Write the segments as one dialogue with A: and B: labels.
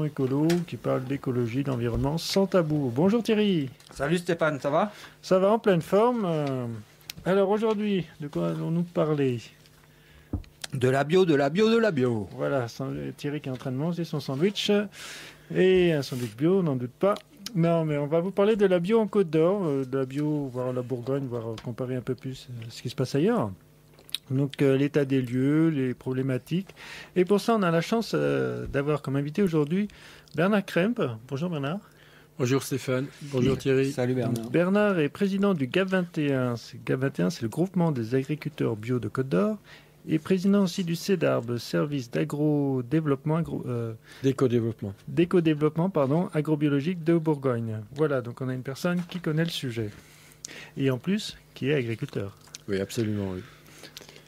A: Écolo qui parle d'écologie, d'environnement sans tabou. Bonjour Thierry.
B: Salut Stéphane, ça va?
A: Ça va en pleine forme. Alors aujourd'hui, de quoi allons-nous parler?
B: De la bio, de la bio, de la bio.
A: Voilà, Thierry qui est en train de manger son sandwich. Et un sandwich bio, n'en doute pas. Non, mais on va vous parler de la bio en Côte d'Or, de la bio, voir la Bourgogne, voir comparer un peu plus ce qui se passe ailleurs. Donc l'état des lieux, les problématiques. Et pour ça, on a la chance d'avoir comme invité aujourd'hui Bernard Kremp. Bonjour Bernard.
C: Bonjour Stéphane. Bonjour Thierry.
B: Salut Bernard.
A: Bernard est président du GAP 21. GAP 21, c'est le groupement des agriculteurs bio de Côte d'Or. Et président aussi du CEDARB, service d'agro-développement, d'éco-développement, agrobiologique de Bourgogne. Voilà, donc on a une personne qui connaît le sujet. Et en plus, qui est agriculteur.
C: Oui, absolument, oui.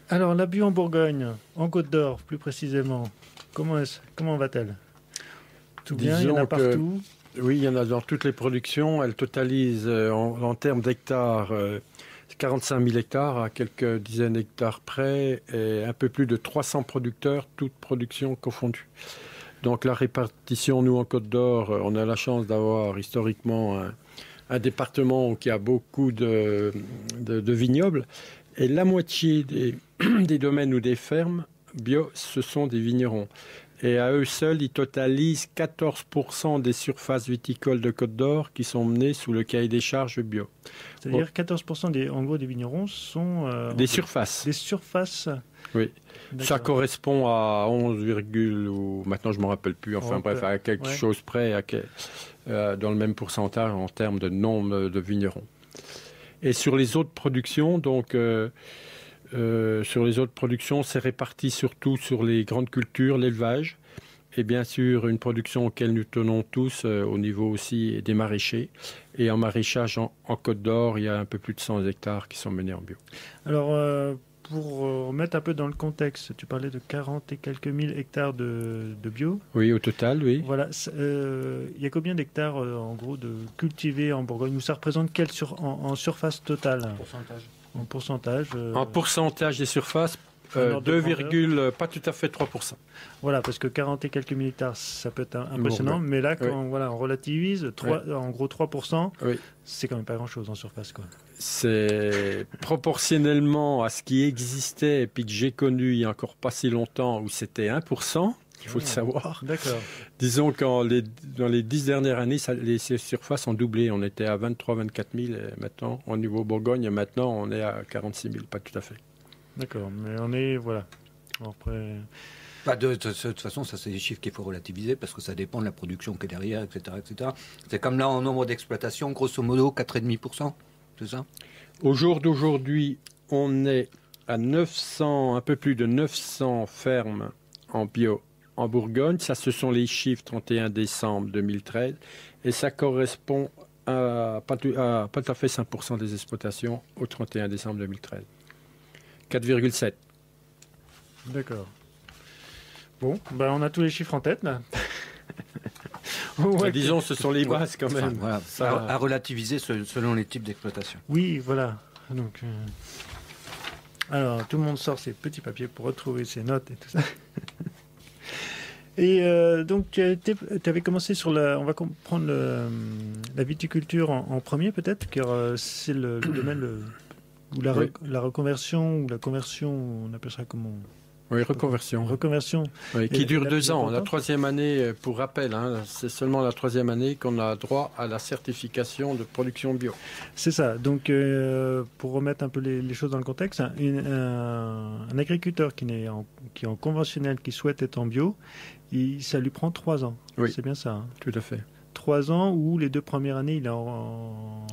A: Alors, la bio en Bourgogne, en Côte d'Or plus précisément, comment va-t-elle? Tout bien, il y en a partout.
C: Oui, il y en a dans toutes les productions. Elle totalise en termes d'hectares 45 000 hectares à quelques dizaines d'hectares près et un peu plus de 300 producteurs, toutes productions confondues. Donc la répartition, nous en Côte d'Or, on a la chance d'avoir historiquement un département qui a beaucoup de vignobles. Et la moitié des domaines ou des fermes bio, ce sont des vignerons. Et à eux seuls, ils totalisent 14% des surfaces viticoles de Côte d'Or qui sont menées sous le cahier des charges bio.
A: C'est-à-dire 14% des vignerons sont...
C: des surfaces.
A: Des surfaces.
C: Oui. Ça correspond à 11, ou maintenant je ne me rappelle plus, enfin bref, à quelque chose près, dans le même pourcentage en termes de nombre de vignerons. Et sur les autres productions, c'est réparti surtout sur les grandes cultures, l'élevage, et bien sûr une production auquel nous tenons tous au niveau aussi des maraîchers. Et en maraîchage en Côte d'Or, il y a un peu plus de 100 hectares qui sont menés en bio.
A: Alors, pour remettre un peu dans le contexte, tu parlais de 40 et quelques mille hectares de bio.
C: Oui, au total, oui.
A: Voilà. Il y a combien d'hectares, en gros, de cultivés en Bourgogne? Ou ça représente quelle en surface totale? En pourcentage
C: En pourcentage des surfaces, pas tout à fait 3%.
A: Voilà, parce que 40 et quelques mille hectares, ça peut être impressionnant. Mais là, quand on relativise, en gros 3%, c'est quand même pas grand-chose en surface, quoi.
C: C'est proportionnellement à ce qui existait et puis que j'ai connu il y a encore pas si longtemps où c'était 1%. Il faut le savoir.
A: D'accord.
C: Disons dans les 10 dernières années, les surfaces ont doublé. On était à 23 24 000 et maintenant, au niveau Bourgogne, et maintenant on est à 46 000, pas tout à fait.
A: D'accord, mais on est, voilà. Après...
B: De toute façon, ça c'est des chiffres qu'il faut relativiser parce que ça dépend de la production qui est derrière, etc. etc. C'est comme là en nombre d'exploitations, grosso modo 4,5%, c'est ça?
C: Au jour d'aujourd'hui, on est à 900, un peu plus de 900 fermes en bio en Bourgogne. Ça, ce sont les chiffres 31 décembre 2013 et ça correspond à pas tout à fait 5% des exploitations au 31 décembre 2013. 4,7.
A: D'accord. Bon, on a tous les chiffres en tête, là.
C: Disons, ce sont les bases quand même.
B: Voilà, à relativiser selon les types d'exploitation.
A: Oui, voilà. Donc, alors, tout le monde sort ses petits papiers pour retrouver ses notes et tout ça. Et donc, tu avais commencé sur on va prendre la viticulture en premier, peut-être, car c'est le domaine où la reconversion, ou la conversion, on appelle ça comment?
C: Oui, reconversion.
A: Reconversion.
C: Oui, qui dure 2 ans. La troisième année, pour rappel, c'est seulement la troisième année qu'on a droit à la certification de production bio. C'est
A: ça. Donc, pour remettre un peu les choses dans le contexte, un agriculteur qui est en conventionnel, qui souhaite être en bio, ça lui prend 3 ans.
C: Oui.
A: C'est bien ça. Hein.
C: Tout à fait.
A: 3 ans où les 2 premières années, il est en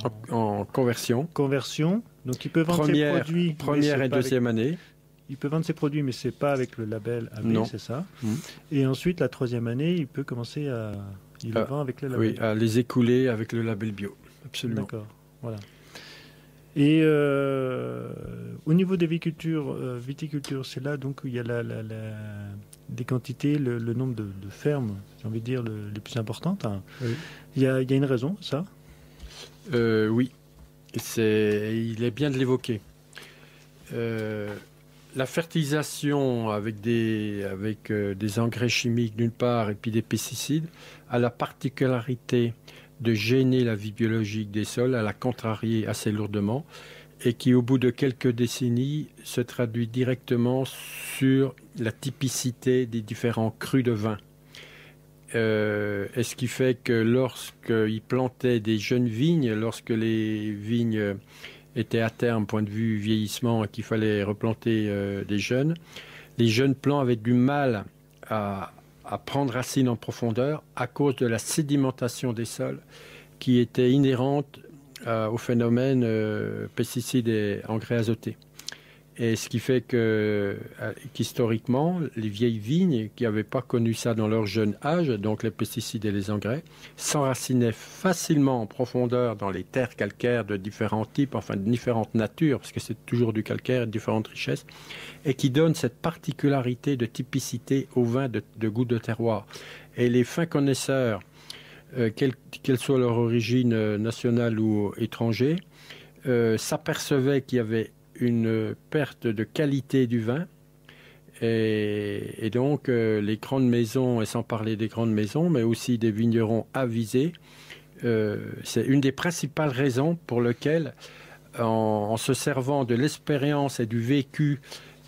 C: conversion.
A: Conversion. Donc, il peut vendre ses produits.
C: Première et deuxième année.
A: Il peut vendre ses produits, mais c'est pas avec le label AB, c'est ça. Et ensuite, la troisième année, il peut commencer il le vend avec le label.
C: Oui, à les écouler avec le label bio. Absolument.
A: D'accord, voilà. Et au niveau des viticulture, c'est là donc où il y a des quantités, le nombre de fermes, j'ai envie de dire, les plus importantes. Hein. Oui. Il y a une raison, ça?
C: Oui, il est bien de l'évoquer. la fertilisation avec des engrais chimiques d'une part et puis des pesticides a la particularité de gêner la vie biologique des sols, à la contrarier assez lourdement, et qui au bout de quelques décennies se traduit directement sur la typicité des différents crus de vin. Et ce qui fait que lorsqu'ils plantaient des jeunes vignes, lorsque les vignes étaient à terme, point de vue vieillissement, et qu'il fallait replanter des jeunes, les jeunes plants avaient du mal à prendre racine en profondeur à cause de la sédimentation des sols qui était inhérente au phénomène pesticides et engrais azotés. Et ce qui fait qu'historiquement, les vieilles vignes qui n'avaient pas connu ça dans leur jeune âge, donc les pesticides et les engrais, s'enracinaient facilement en profondeur dans les terres calcaires de différents types, enfin de différentes natures, parce que c'est toujours du calcaire et de différentes richesses, et qui donnent cette particularité de typicité au vin de goût de terroir. Et les fins connaisseurs, quelle soit leur origine nationale ou étrangère, s'apercevaient qu'il y avait une perte de qualité du vin et donc les grandes maisons, et sans parler des grandes maisons, mais aussi des vignerons avisés, c'est une des principales raisons pour lesquelles, en se servant de l'expérience et du vécu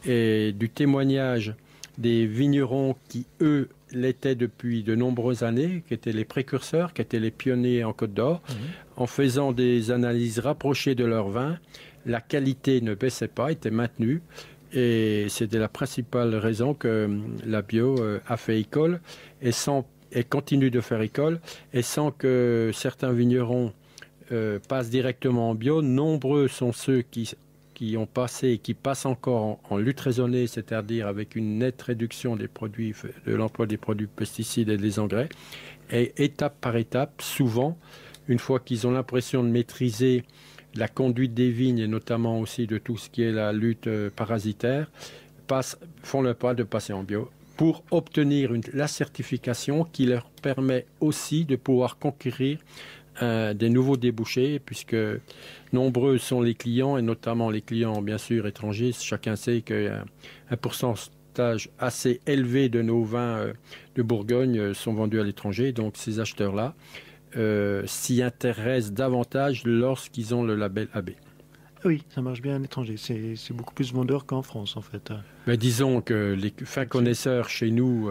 C: et du témoignage des vignerons qui, eux, l'étaient depuis de nombreuses années, qui étaient les précurseurs, qui étaient les pionniers en Côte d'Or, en faisant des analyses rapprochées de leur vin, la qualité ne baissait pas, était maintenue. Et c'était la principale raison que la bio a fait école et continue de faire école. Et sans que certains vignerons passent directement en bio, nombreux sont ceux qui ont passé et qui passent encore en lutte raisonnée, c'est-à-dire avec une nette réduction de l'emploi des produits pesticides et des engrais. Et étape par étape, souvent, une fois qu'ils ont l'impression de maîtriser la conduite des vignes et notamment aussi de tout ce qui est la lutte parasitaire, font le pas de passer en bio pour obtenir la certification qui leur permet aussi de pouvoir conquérir des nouveaux débouchés, puisque nombreux sont les clients, et notamment les clients bien sûr étrangers. Chacun sait qu'un pourcentage assez élevé de nos vins de Bourgogne sont vendus à l'étranger, donc ces acheteurs-là s'y intéressent davantage lorsqu'ils ont le label AB.
A: Oui, ça marche bien à l'étranger. C'est beaucoup plus vendeur qu'en France, en fait.
C: Mais disons que les fins connaisseurs chez nous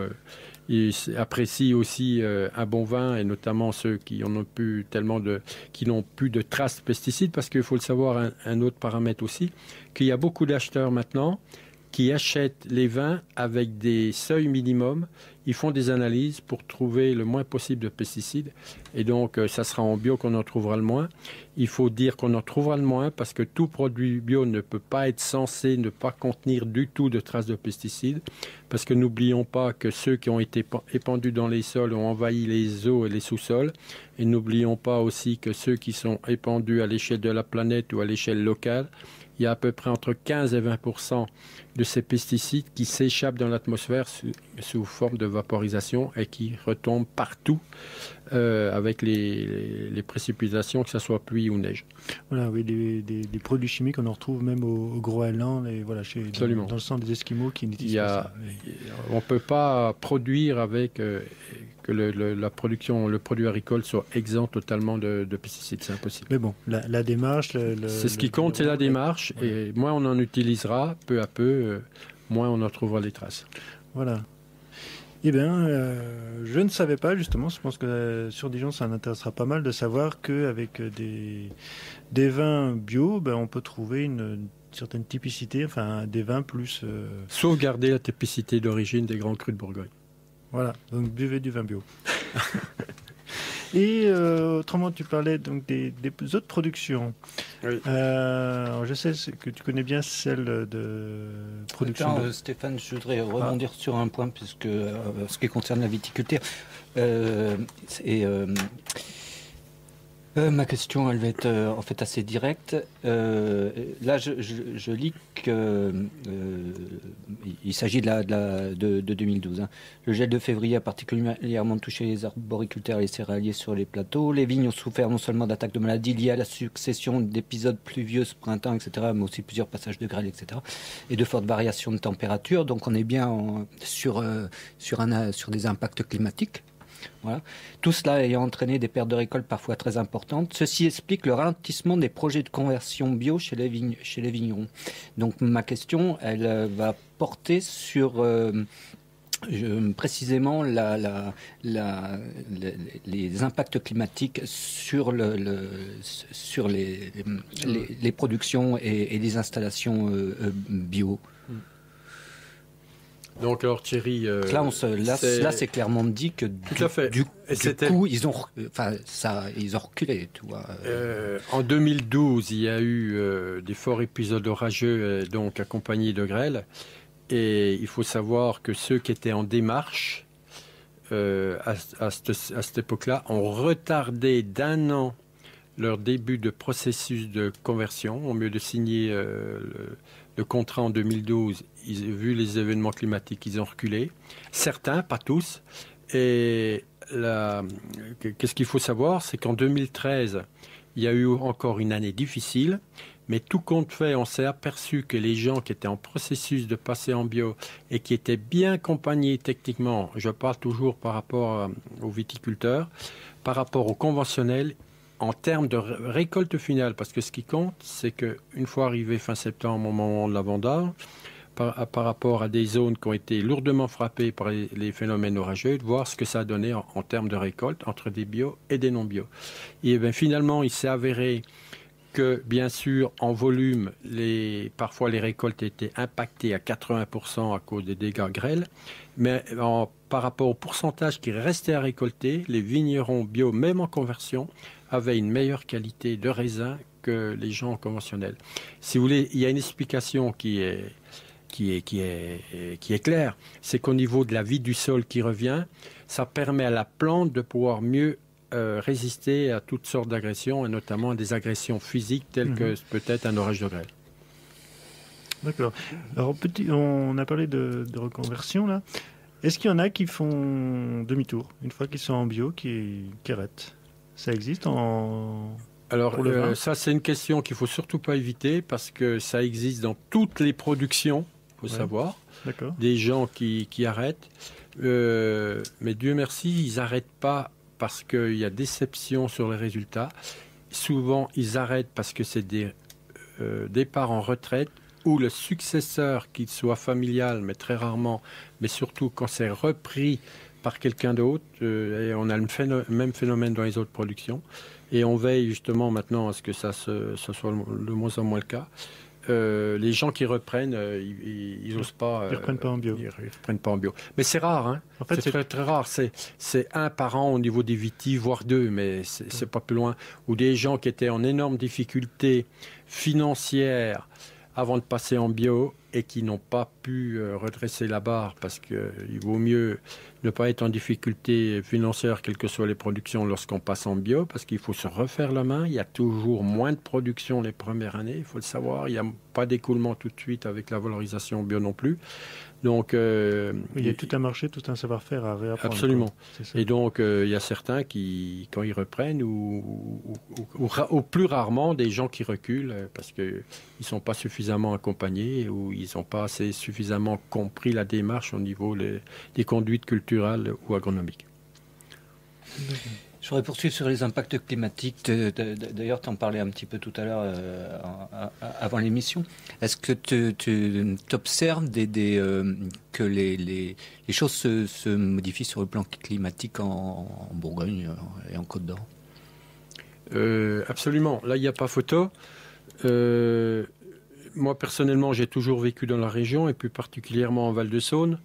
C: ils apprécient aussi un bon vin, et notamment ceux qui n'ont plus de traces de pesticides, parce qu'il faut le savoir, un autre paramètre aussi, qu'il y a beaucoup d'acheteurs maintenant qui achètent les vins avec des seuils minimums. Ils font des analyses pour trouver le moins possible de pesticides. Et donc, ça sera en bio qu'on en trouvera le moins. Il faut dire qu'on en trouvera le moins parce que tout produit bio ne peut pas être censé ne pas contenir du tout de traces de pesticides. Parce que n'oublions pas que ceux qui ont été épandus dans les sols ont envahi les eaux et les sous-sols. Et n'oublions pas aussi que ceux qui sont épandus à l'échelle de la planète ou à l'échelle locale, il y a à peu près entre 15 et 20% de ces pesticides qui s'échappent dans l'atmosphère sous forme de vaporisation et qui retombent partout avec les précipitations, que ce soit pluie ou neige.
A: Voilà, oui, des produits chimiques, on en retrouve même au Groenland et voilà, dans le sang des Esquimaux qui n'utilisent pas ça.
C: On ne peut pas produire avec que la production, le produit agricole soit exempt totalement de pesticides, c'est impossible.
A: Mais bon, la démarche...
C: c'est ce qui compte, c'est la démarche, et moins on en utilisera, peu à peu, moins on en trouvera les traces.
A: Voilà. Eh bien, je ne savais pas, justement, je pense que sur Dijon, ça m'intéressera pas mal de savoir qu'avec des vins bio, on peut trouver une certaine typicité, enfin des vins plus...
C: Sauvegarder la typicité d'origine des grands crus de Bourgogne.
A: Voilà, donc buvez du vin bio. Et autrement, tu parlais donc des autres productions.
B: Oui.
A: Alors je sais que tu connais bien celle de production.
B: Attends, Stéphane, je voudrais rebondir sur un point, puisque ce qui concerne la viticulture, Ma question, elle va être en fait assez directe. Là, je lis que il s'agit de 2012. Hein. Le gel de février a particulièrement touché les arboriculteurs et les céréaliers sur les plateaux. Les vignes ont souffert non seulement d'attaques de maladies liées à la succession d'épisodes pluvieux ce printemps, etc., mais aussi plusieurs passages de grêle, etc., et de fortes variations de température. Donc, on est bien sur des impacts climatiques. Voilà. Tout cela ayant entraîné des pertes de récolte parfois très importantes. Ceci explique le ralentissement des projets de conversion bio chez les vignerons. Donc ma question, elle va porter sur précisément les impacts climatiques sur les productions et les installations bio.
C: Donc, alors Thierry,
B: là, c'est clairement dit que
C: tout à fait.
B: Du coup, ils ont reculé. Tu vois.
C: En 2012, il y a eu des forts épisodes orageux, donc accompagnés de grêle. Et il faut savoir que ceux qui étaient en démarche à cette époque-là ont retardé d'1 an leur début de processus de conversion. Au mieux de signer le contrat en 2012, vu les événements climatiques, ils ont reculé. Certains, pas tous. Et qu'est-ce qu'il faut savoir, c'est qu'en 2013, il y a eu encore une année difficile. Mais tout compte fait, on s'est aperçu que les gens qui étaient en processus de passer en bio et qui étaient bien accompagnés techniquement, je parle toujours par rapport aux viticulteurs, par rapport aux conventionnels, en termes de récolte finale, parce que ce qui compte, c'est qu'une fois arrivé fin septembre au moment de la vendange, par rapport à des zones qui ont été lourdement frappées par les phénomènes orageux, de voir ce que ça a donné en termes de récolte entre des bio et des non-bio. Et bien, finalement, il s'est avéré que, bien sûr, en volume, parfois les récoltes étaient impactées à 80% à cause des dégâts grêles, mais par rapport au pourcentage qui restait à récolter, les vignerons bio, même en conversion, avaient une meilleure qualité de raisin que les gens conventionnels. Si vous voulez, il y a une explication qui est claire, c'est qu'au niveau de la vie du sol qui revient, ça permet à la plante de pouvoir mieux résister à toutes sortes d'agressions, et notamment à des agressions physiques telles que peut-être un orage de grêle.
A: D'accord. Alors, on a parlé de reconversion, là. Est-ce qu'il y en a qui font demi-tour, une fois qu'ils sont en bio, qui arrêtent? Ça existe
C: Alors, ça, c'est une question qu'il ne faut surtout pas éviter, parce que ça existe dans toutes les productions, il faut savoir.
A: D'accord.
C: Des gens qui arrêtent. Mais Dieu merci, ils n'arrêtent pas parce qu'il y a déception sur les résultats. Souvent, ils arrêtent parce que c'est des départs en retraite où le successeur, qu'il soit familial, mais très rarement, mais surtout quand c'est repris par quelqu'un d'autre, et on a le même phénomène dans les autres productions, et on veille justement maintenant à ce que ça soit de moins en moins le cas. Les gens qui reprennent, ils n'osent pas.
A: Ils ne reprennent pas en bio.
C: Ils reprennent pas en bio. Mais c'est rare, hein.
A: En fait,
C: c'est très, très rare. C'est 1 par an au niveau des vitis, voire 2, mais c'est pas plus loin. Ou des gens qui étaient en énorme difficulté financière avant de passer en bio et qui n'ont pas pu redresser la barre parce qu'il vaut mieux ne pas être en difficulté financière, quelles que soient les productions, lorsqu'on passe en bio, parce qu'il faut se refaire la main. Il y a toujours moins de production les premières années, il faut le savoir. Il n'y a pas d'écoulement tout de suite avec la valorisation bio non plus. Donc,
A: il y a tout un marché, tout un savoir-faire à réapprendre.
C: Absolument. Et donc, il y a certains qui, quand ils reprennent, ou plus rarement, des gens qui reculent parce qu'ils ne sont pas suffisamment accompagnés ou ils n'ont pas assez suffisamment compris la démarche au niveau des conduites culturelles ou agronomiques.
B: Je voudrais poursuivre sur les impacts climatiques. D'ailleurs, tu en parlais un petit peu tout à l'heure avant l'émission. Est-ce que tu observes que les choses se modifient sur le plan climatique en Bourgogne et en Côte d'Or?
C: Absolument. Là, il n'y a pas photo. Moi, personnellement, j'ai toujours vécu dans la région et plus particulièrement en Val-de-Saône.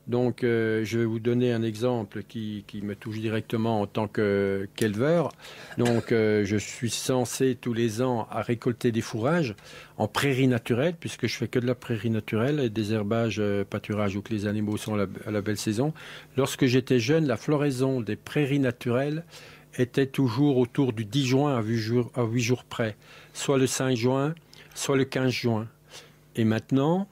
C: Donc, je vais vous donner un exemple qui me touche directement en tant qu'éleveur. Donc, je suis censé tous les ans à récolter des fourrages en prairie naturelle, puisque je fais que de la prairie naturelle et des herbages, pâturages où que les animaux sont à la belle saison. Lorsque j'étais jeune, la floraison des prairies naturelles était toujours autour du 10 juin à 8 jours près, soit le 5 juin, soit le 15 juin. Et maintenant,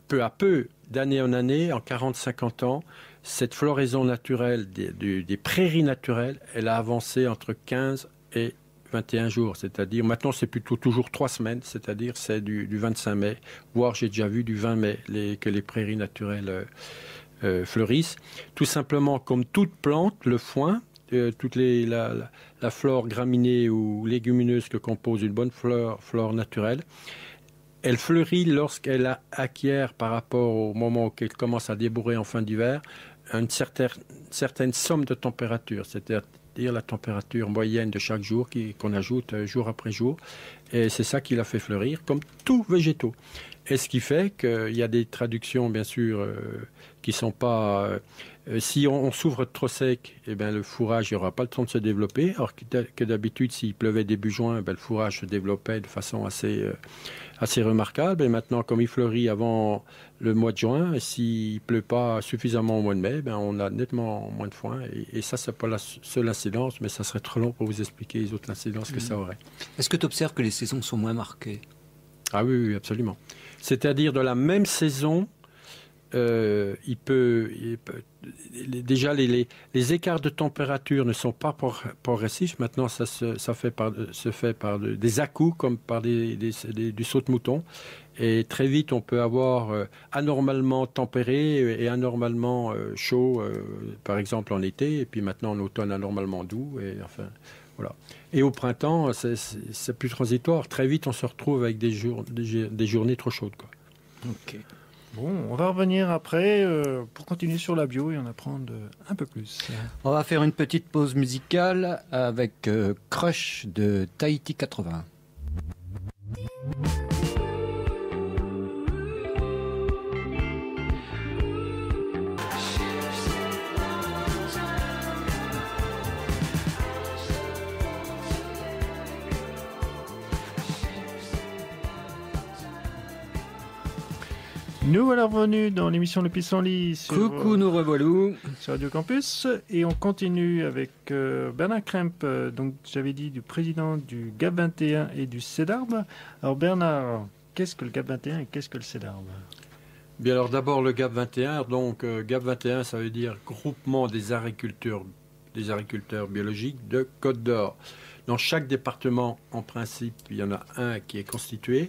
C: peu à peu, d'année en année, en 40-50 ans, cette floraison naturelle des prairies naturelles, elle a avancé entre 15 et 21 jours. C'est-à-dire, maintenant, c'est plutôt toujours 3 semaines, c'est-à-dire c'est du 25 mai, voire j'ai déjà vu du 20 mai que les prairies naturelles fleurissent. Tout simplement, comme toute plante, le foin, la flore graminée ou légumineuse que compose une bonne flore naturelle, elle fleurit lorsqu'elle acquiert, par rapport au moment où elle commence à débourrer en fin d'hiver, une certaine somme de température, c'est-à-dire la température moyenne de chaque jour qu'on ajoute jour après jour. Et c'est ça qui la fait fleurir, comme tout végétaux. Et ce qui fait qu'il y a des traductions, bien sûr, qui ne sont pas... si on s'ouvre trop sec, eh bien, le fourrage n'aura pas le temps de se développer. Alors que d'habitude, s'il pleuvait début juin, le fourrage se développait de façon assez remarquable. Et maintenant, comme il fleurit avant le mois de juin, s'il ne pleut pas suffisamment au mois de mai, on a nettement moins de foin. Et ça, ce n'est pas la seule incidence, mais ça serait trop long pour vous expliquer les autres incidences que ça aurait.
B: Est-ce que tu observes que les saisons sont moins marquées?
C: Ah oui, absolument. C'est-à-dire, de la même saison, déjà les écarts de température ne sont pas progressifs. Maintenant, ça se fait par des à-coups, comme par du saut de mouton. Et très vite, on peut avoir anormalement tempéré et anormalement chaud, par exemple en été, et puis maintenant en automne anormalement doux. Et enfin, voilà. Et au printemps, c'est plus transitoire. Très vite, on se retrouve avec des journées trop chaudes, quoi.
B: Ok.
A: Bon, on va revenir après pour continuer sur la bio et en apprendre un peu plus.
B: On va faire une petite pause musicale avec Crush de Tahiti 80.
A: Nous voilà revenus dans l'émission Le Pissenlit sur,
B: Coucou, nous revoilà
A: sur Radio Campus et on continue avec Bernard Kremp, donc j'avais dit du président du GAP 21 et du CEDARB. Alors Bernard, qu'est-ce que le GAP 21 et qu'est-ce que le CEDARB?
C: Bien alors d'abord le GAP 21, donc GAP 21 ça veut dire Groupement des agriculteurs biologiques de Côte d'Or. Dans chaque département, en principe, il y en a un qui est constitué.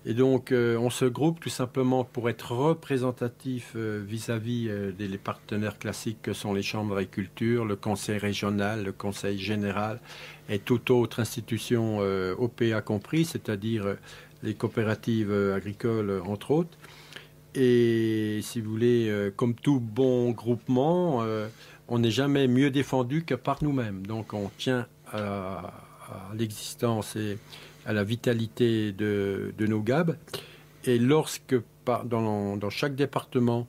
C: Et donc, on se groupe tout simplement pour être représentatif vis-à-vis des partenaires classiques que sont les chambres d'agriculture, le conseil régional, le conseil général et toute autre institution OPA compris, c'est-à-dire les coopératives agricoles, entre autres. Et si vous voulez, comme tout bon groupement, on n'est jamais mieux défendu que par nous-mêmes. Donc, on tient à l'existence et à la vitalité de nos GAB. Et lorsque, dans chaque département,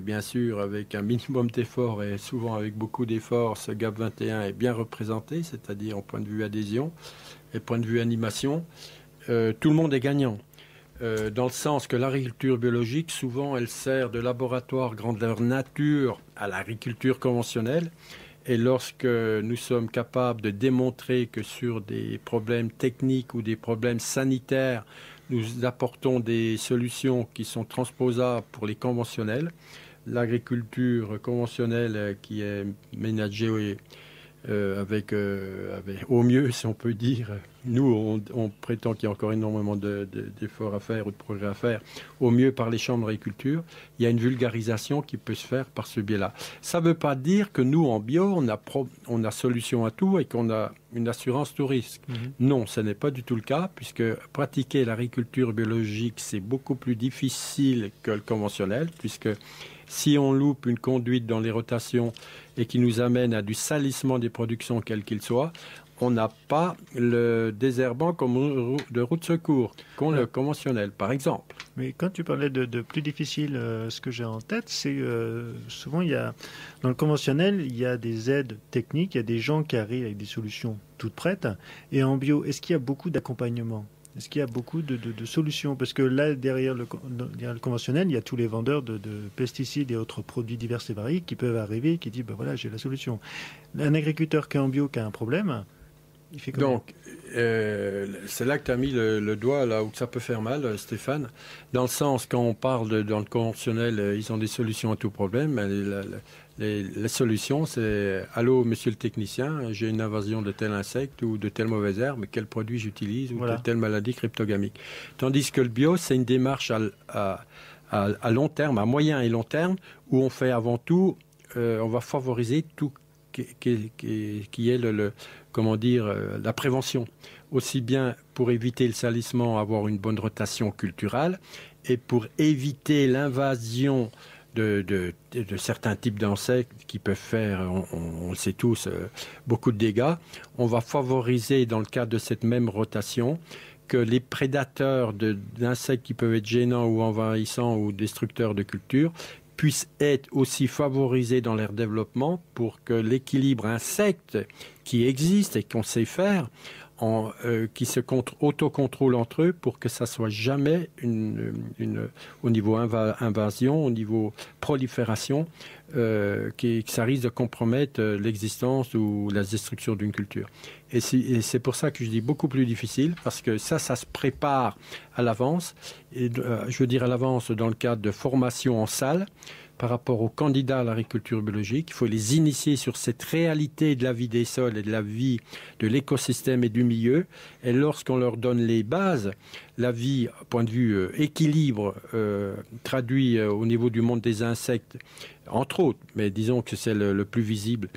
C: bien sûr, avec un minimum d'efforts et souvent avec beaucoup d'efforts, ce GAP 21 est bien représenté, c'est-à-dire au point de vue adhésion et point de vue animation, tout le monde est gagnant. Dans le sens que l'agriculture biologique, souvent, elle sert de laboratoire grandeur nature à l'agriculture conventionnelle. Et lorsque nous sommes capables de démontrer que sur des problèmes techniques ou des problèmes sanitaires, nous apportons des solutions qui sont transposables pour les conventionnels, l'agriculture conventionnelle qui est ménagée avec au mieux, si on peut dire. Nous, on prétend qu'il y a encore énormément d'efforts à faire ou de progrès à faire, au mieux par les chambres d'agriculture. Il y a une vulgarisation qui peut se faire par ce biais-là. Ça ne veut pas dire que nous, en bio, on a solution à tout et qu'on a une assurance tout risque. Non, ce n'est pas du tout le cas, puisque pratiquer l'agriculture biologique, c'est beaucoup plus difficile que le conventionnel, puisque si on loupe une conduite dans les rotations et qui nous amène à du salissement des productions, quel qu'il soit, on n'a pas le désherbant comme de roue de secours qu'ont le conventionnel, par exemple.
A: Mais quand tu parlais de plus difficile, ce que j'ai en tête, c'est souvent, dans le conventionnel, il y a des aides techniques, il y a des gens qui arrivent avec des solutions toutes prêtes. Et en bio, est-ce qu'il y a beaucoup d'accompagnement? Est-ce qu'il y a beaucoup de solutions? Parce que là, derrière le conventionnel, il y a tous les vendeurs de pesticides et autres produits divers et variés qui peuvent arriver et qui disent, ben voilà, j'ai la solution. Un agriculteur qui est en bio, qui a un problème, il fait comment?
C: Donc, c'est là que tu as mis le doigt, là où ça peut faire mal, Stéphane. Dans le sens, quand on parle dans le conventionnel, ils ont des solutions à tout problème. Les solutions, c'est « Allô, monsieur le technicien, j'ai une invasion de tel insecte ou de telle mauvaise herbe, quel produit j'utilise ou de telle maladie cryptogamique ». Tandis que le bio, c'est une démarche à long terme, à moyen et long terme, où on fait avant tout, on va favoriser tout qui est la prévention. Aussi bien pour éviter le salissement, avoir une bonne rotation culturelle, et pour éviter l'invasion de certains types d'insectes qui peuvent faire, on le sait tous, beaucoup de dégâts. On va favoriser, dans le cadre de cette même rotation, que les prédateurs d'insectes qui peuvent être gênants ou envahissants ou destructeurs de culture puissent être aussi favorisés dans leur développement pour que l'équilibre insecte qui existe et qu'on sait faire, qui se autocontrôlent entre eux pour que ça soit jamais au niveau invasion, au niveau prolifération, que ça risque de compromettre l'existence ou la destruction d'une culture. Et c'est pour ça que je dis beaucoup plus difficile, parce que ça se prépare à l'avance, et je veux dire à l'avance dans le cadre de formation en salle, par rapport aux candidats à l'agriculture biologique. Il faut les initier sur cette réalité de la vie des sols et de la vie de l'écosystème et du milieu. Et lorsqu'on leur donne les bases, la vie, point de vue équilibre, traduit au niveau du monde des insectes, entre autres, mais disons que c'est le plus visible,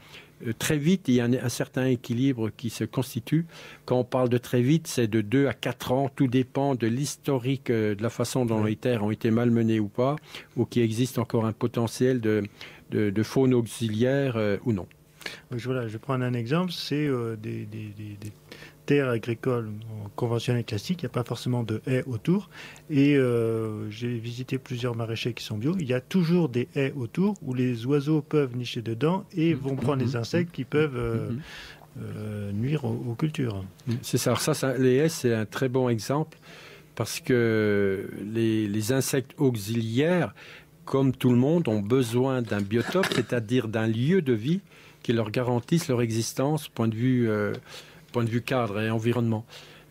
C: très vite, il y a un certain équilibre qui se constitue. Quand on parle de très vite, c'est de 2 à 4 ans. Tout dépend de l'historique, de la façon dont les terres ont été malmenées ou pas, ou qu'il existe encore un potentiel de faune auxiliaire ou non.
A: Voilà, je prends un exemple, c'est des terres agricoles conventionnelles classiques, il n'y a pas forcément de haies autour, et j'ai visité plusieurs maraîchers qui sont bio, il y a toujours des haies autour où les oiseaux peuvent nicher dedans et vont prendre les insectes qui peuvent nuire aux cultures.
C: C'est ça. Alors les haies, c'est un très bon exemple, parce que les insectes auxiliaires, comme tout le monde, ont besoin d'un biotope, c'est-à-dire d'un lieu de vie qui leur garantisse leur existence, point de vue cadre et environnement.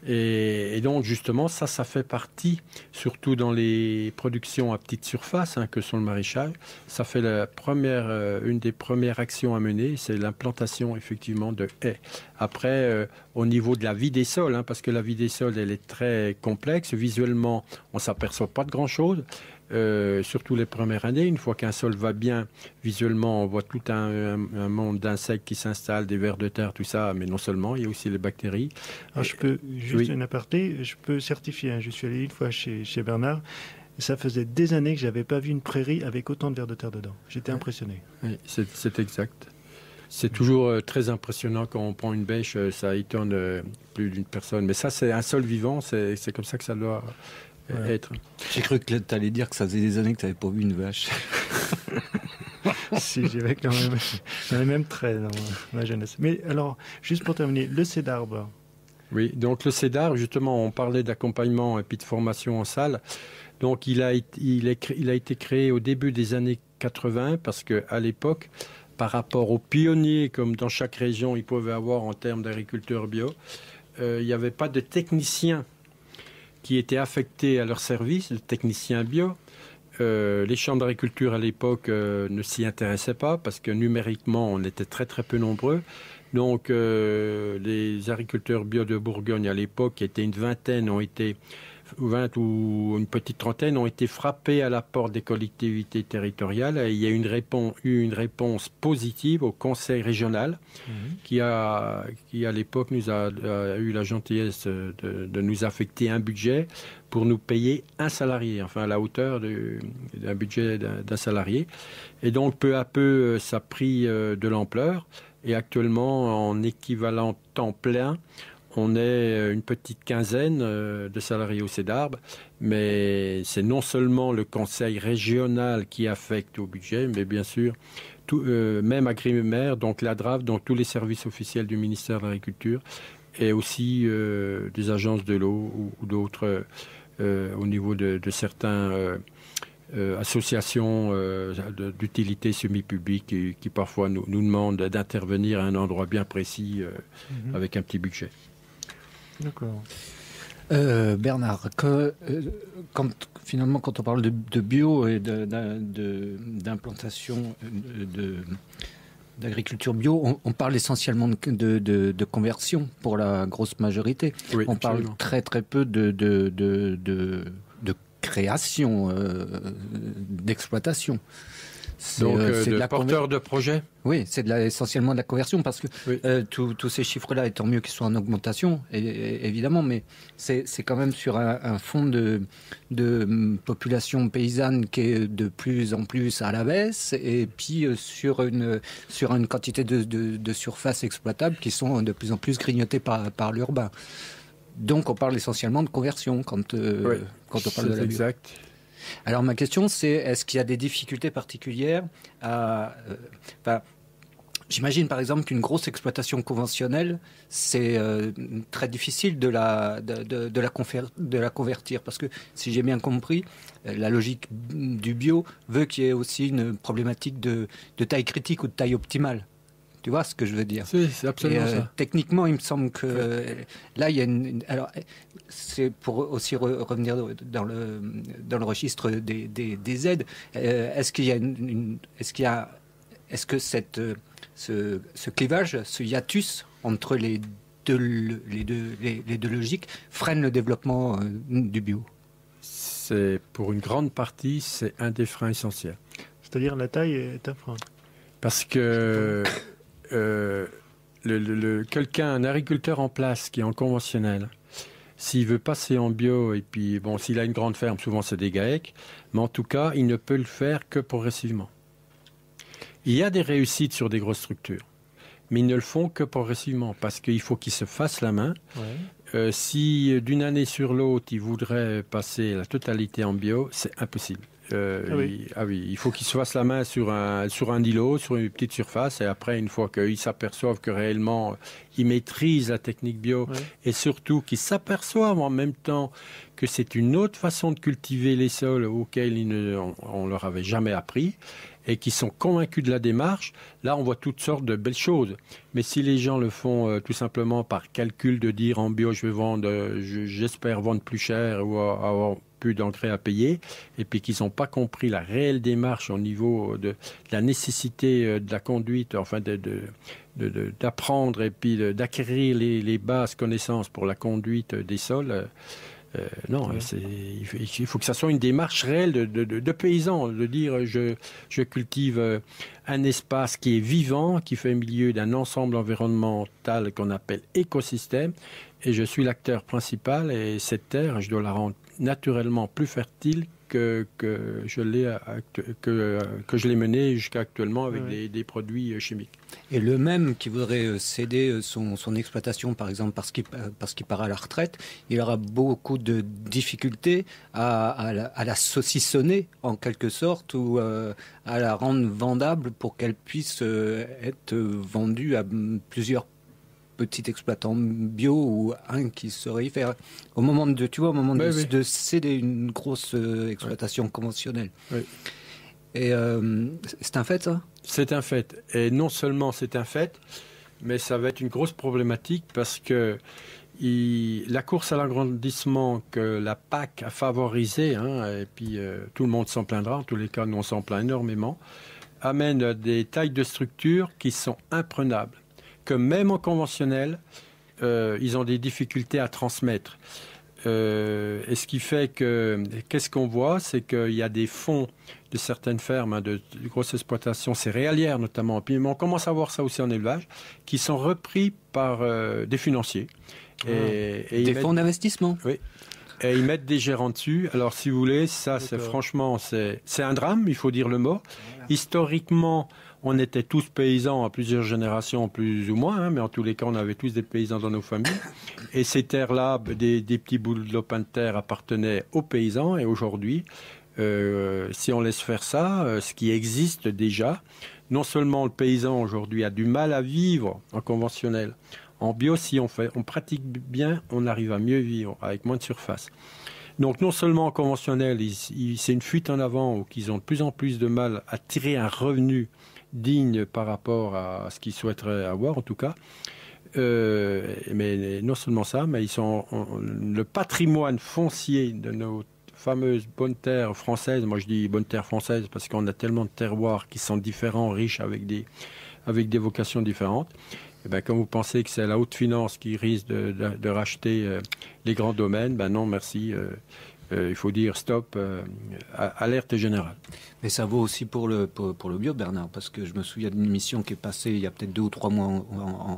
C: Et donc, justement, ça fait partie, surtout dans les productions à petite surface, que sont le maraîchage. Ça fait une des premières actions à mener, c'est l'implantation, effectivement, de haies. Après, au niveau de la vie des sols, parce que la vie des sols, elle est très complexe. Visuellement, on ne s'aperçoit pas de grand-chose. Surtout les premières années, une fois qu'un sol va bien, visuellement, on voit tout un monde d'insectes qui s'installent, des vers de terre, tout ça, mais non seulement, il y a aussi les bactéries.
A: Alors, je peux, juste une aparté, je peux certifier, je suis allé une fois chez Bernard, ça faisait des années que je n'avais pas vu une prairie avec autant de vers de terre dedans. J'étais impressionné.
C: Oui, c'est exact. C'est toujours très impressionnant quand on prend une bêche, ça étonne plus d'une personne. Mais ça, c'est un sol vivant, c'est comme ça que ça doit... être.
B: J'ai cru que tu allais dire que ça faisait des années que tu n'avais pas vu une vache.
A: Si, j'avais quand même les mêmes traits dans ma jeunesse. Mais alors, juste pour terminer, le CEDARB.
C: Oui, donc le CEDARB, justement, on parlait d'accompagnement et puis de formation en salle. Donc il a été créé au début des années 80 parce qu'à l'époque, par rapport aux pionniers, comme dans chaque région, ils pouvaient avoir en termes d'agriculture bio, il n'y avait pas de techniciens qui étaient affectés à leur service, le technicien bio. Les chambres d'agriculture à l'époque ne s'y intéressaient pas parce que numériquement, on était très très peu nombreux. Donc les agriculteurs bio de Bourgogne à l'époque, qui étaient une vingtaine, 20 ou une petite trentaine, ont été frappés à la porte des collectivités territoriales. Et il y a eu une réponse positive au conseil régional qui à l'époque a eu la gentillesse de nous affecter un budget pour nous payer un salarié, enfin à la hauteur d'un budget d'un salarié. Et donc peu à peu, ça a pris de l'ampleur. Et actuellement, en équivalent temps plein, on est une petite quinzaine de salariés au CEDARB, mais c'est non seulement le conseil régional qui affecte au budget, mais bien sûr, même Agrimaire, donc l'ADRAF, donc tous les services officiels du ministère de l'Agriculture, et aussi des agences de l'eau ou d'autres au niveau de certains associations d'utilité semi-publique qui parfois nous demandent d'intervenir à un endroit bien précis avec un petit budget.
A: D'accord.
B: Bernard, quand on parle de bio et d'implantation d'agriculture bio, on parle essentiellement de conversion pour la grosse majorité.
C: Oui,
B: on parle très très peu de création, d'exploitation.
C: Donc, de porteurs de projets.
B: Oui, c'est essentiellement de la conversion, parce que
C: oui.
B: Tous ces chiffres-là, étant mieux qu'ils soient en augmentation, évidemment, mais c'est quand même sur un fond de population paysanne qui est de plus en plus à la baisse, et puis sur une quantité de surfaces exploitables qui sont de plus en plus grignotées par l'urbain. Donc on parle essentiellement de conversion quand on parle de la bio.
C: Exact.
B: Alors ma question, c'est est-ce qu'il y a des difficultés particulières j'imagine par exemple qu'une grosse exploitation conventionnelle, c'est très difficile de la convertir, parce que si j'ai bien compris, la logique du bio veut qu'il y ait aussi une problématique de taille critique ou de taille optimale. Tu vois ce que je veux dire?
C: C'est absolument ça.
B: Techniquement, il me semble que là, il y a alors, c'est pour aussi revenir dans le registre des aides. Est-ce que ce clivage, ce hiatus entre les deux logiques freine le développement du bio?
C: C'est pour une grande partie, c'est un des freins essentiels.
A: C'est-à-dire la taille est un frein.
C: Parce que un agriculteur en place qui est en conventionnel, s'il veut passer en bio, et puis bon, s'il a une grande ferme, souvent c'est des GAEC, mais en tout cas, il ne peut le faire que progressivement. Il y a des réussites sur des grosses structures, mais ils ne le font que progressivement, parce qu'il faut qu'ils se fassent la main. Ouais. Si d'une année sur l'autre, ils voudraient passer la totalité en bio, c'est impossible. Oui, il faut qu'ils se fassent la main sur un îlot, sur une petite surface, et après, une fois qu'ils s'aperçoivent que réellement ils maîtrisent la technique bio, et surtout qu'ils s'aperçoivent en même temps que c'est une autre façon de cultiver les sols auxquels on leur avait jamais appris, et qui sont convaincus de la démarche, là on voit toutes sortes de belles choses. Mais si les gens le font tout simplement par calcul de dire en bio j'espère vendre plus cher ou avoir plus d'engrais à payer, et puis qu'ils n'ont pas compris la réelle démarche au niveau de la nécessité de la conduite, enfin d'apprendre et puis d'acquérir les bases connaissances pour la conduite des sols. Non, il faut que ça soit une démarche réelle de paysan, de dire je cultive un espace qui est vivant, qui fait milieu d'un ensemble environnemental qu'on appelle écosystème, et je suis l'acteur principal, et cette terre, je dois la rendre naturellement plus fertile que je l'ai menée jusqu'à actuellement avec des produits chimiques.
B: Et le même qui voudrait céder son exploitation, par exemple, parce qu'il part à la retraite, il aura beaucoup de difficultés à la saucissonner, en quelque sorte, ou à la rendre vendable pour qu'elle puisse être vendue à plusieurs petits exploitants bio, ou un qui saurait y faire au moment de céder une grosse exploitation conventionnelle. Oui. Et c'est un fait, ça?
C: C'est un fait. Et non seulement c'est un fait, mais ça va être une grosse problématique, parce que la course à l'agrandissement que la PAC a favorisée, et puis tout le monde s'en plaindra, en tous les cas nous on s'en plaint énormément, amène à des tailles de structures qui sont imprenables, que même en conventionnel, ils ont des difficultés à transmettre. Et ce qui fait qu'est-ce qu'on voit, c'est qu'il y a des fonds de certaines fermes, de grosses exploitations céréalières notamment, puis on commence à voir ça aussi en élevage, qui sont repris par des financiers.
B: Des fonds d'investissement.
C: Oui. Et ils mettent des gérants dessus. Alors, si vous voulez, ça, c'est un drame, il faut dire le mot. Voilà. Historiquement, on était tous paysans à plusieurs générations, plus ou moins, mais en tous les cas, on avait tous des paysans dans nos familles. Et ces terres-là, des petits bouts de lopin de terre appartenaient aux paysans. Et aujourd'hui, si on laisse faire ça, ce qui existe déjà, non seulement le paysan aujourd'hui a du mal à vivre en conventionnel, En bio, si on pratique bien, on arrive à mieux vivre avec moins de surface. Donc non seulement en conventionnel, c'est une fuite en avant ou qu'ils ont de plus en plus de mal à tirer un revenu digne par rapport à ce qu'ils souhaiteraient avoir en tout cas. Mais non seulement ça, mais le patrimoine foncier de nos fameuses bonnes terres françaises. Moi je dis bonnes terres françaises parce qu'on a tellement de terroirs qui sont différents, riches avec des vocations différentes. Et ben, quand vous pensez que c'est la haute finance qui risque de racheter les grands domaines, ben non, merci. Il faut dire stop, alerte générale.
B: Mais ça vaut aussi pour le bio, Bernard, parce que je me souviens d'une émission qui est passée il y a peut-être 2 ou 3 mois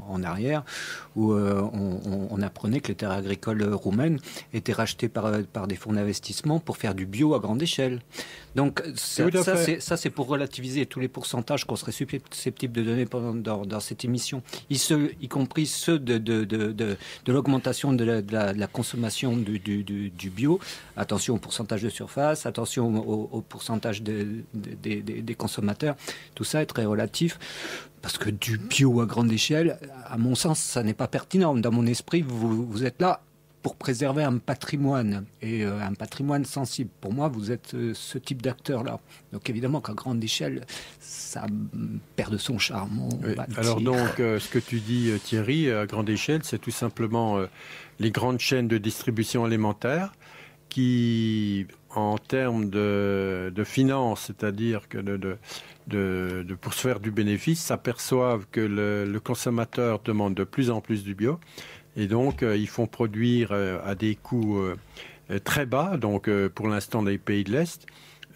B: en arrière, où on apprenait que les terres agricoles roumaines étaient rachetées par des fonds d'investissement pour faire du bio à grande échelle. Donc ça c'est pour relativiser tous les pourcentages qu'on serait susceptible de donner dans cette émission, y compris ceux de l'augmentation de la consommation du bio. Attention au pourcentage de surface, attention au pourcentage des consommateurs. Tout ça est très relatif parce que du bio à grande échelle, à mon sens, ça n'est pas pertinent. Dans mon esprit, vous êtes là pour préserver un patrimoine et un patrimoine sensible. Pour moi, vous êtes ce type d'acteur-là. Donc évidemment qu'à grande échelle, ça perd de son charme.
C: Oui. Alors donc, ce que tu dis, Thierry, à grande échelle, c'est tout simplement les grandes chaînes de distribution alimentaire qui, en termes de finances, c'est-à-dire que pour se faire du bénéfice, s'aperçoivent que le consommateur demande de plus en plus du bio. Et donc, ils font produire à des coûts très bas, donc pour l'instant dans les pays de l'Est,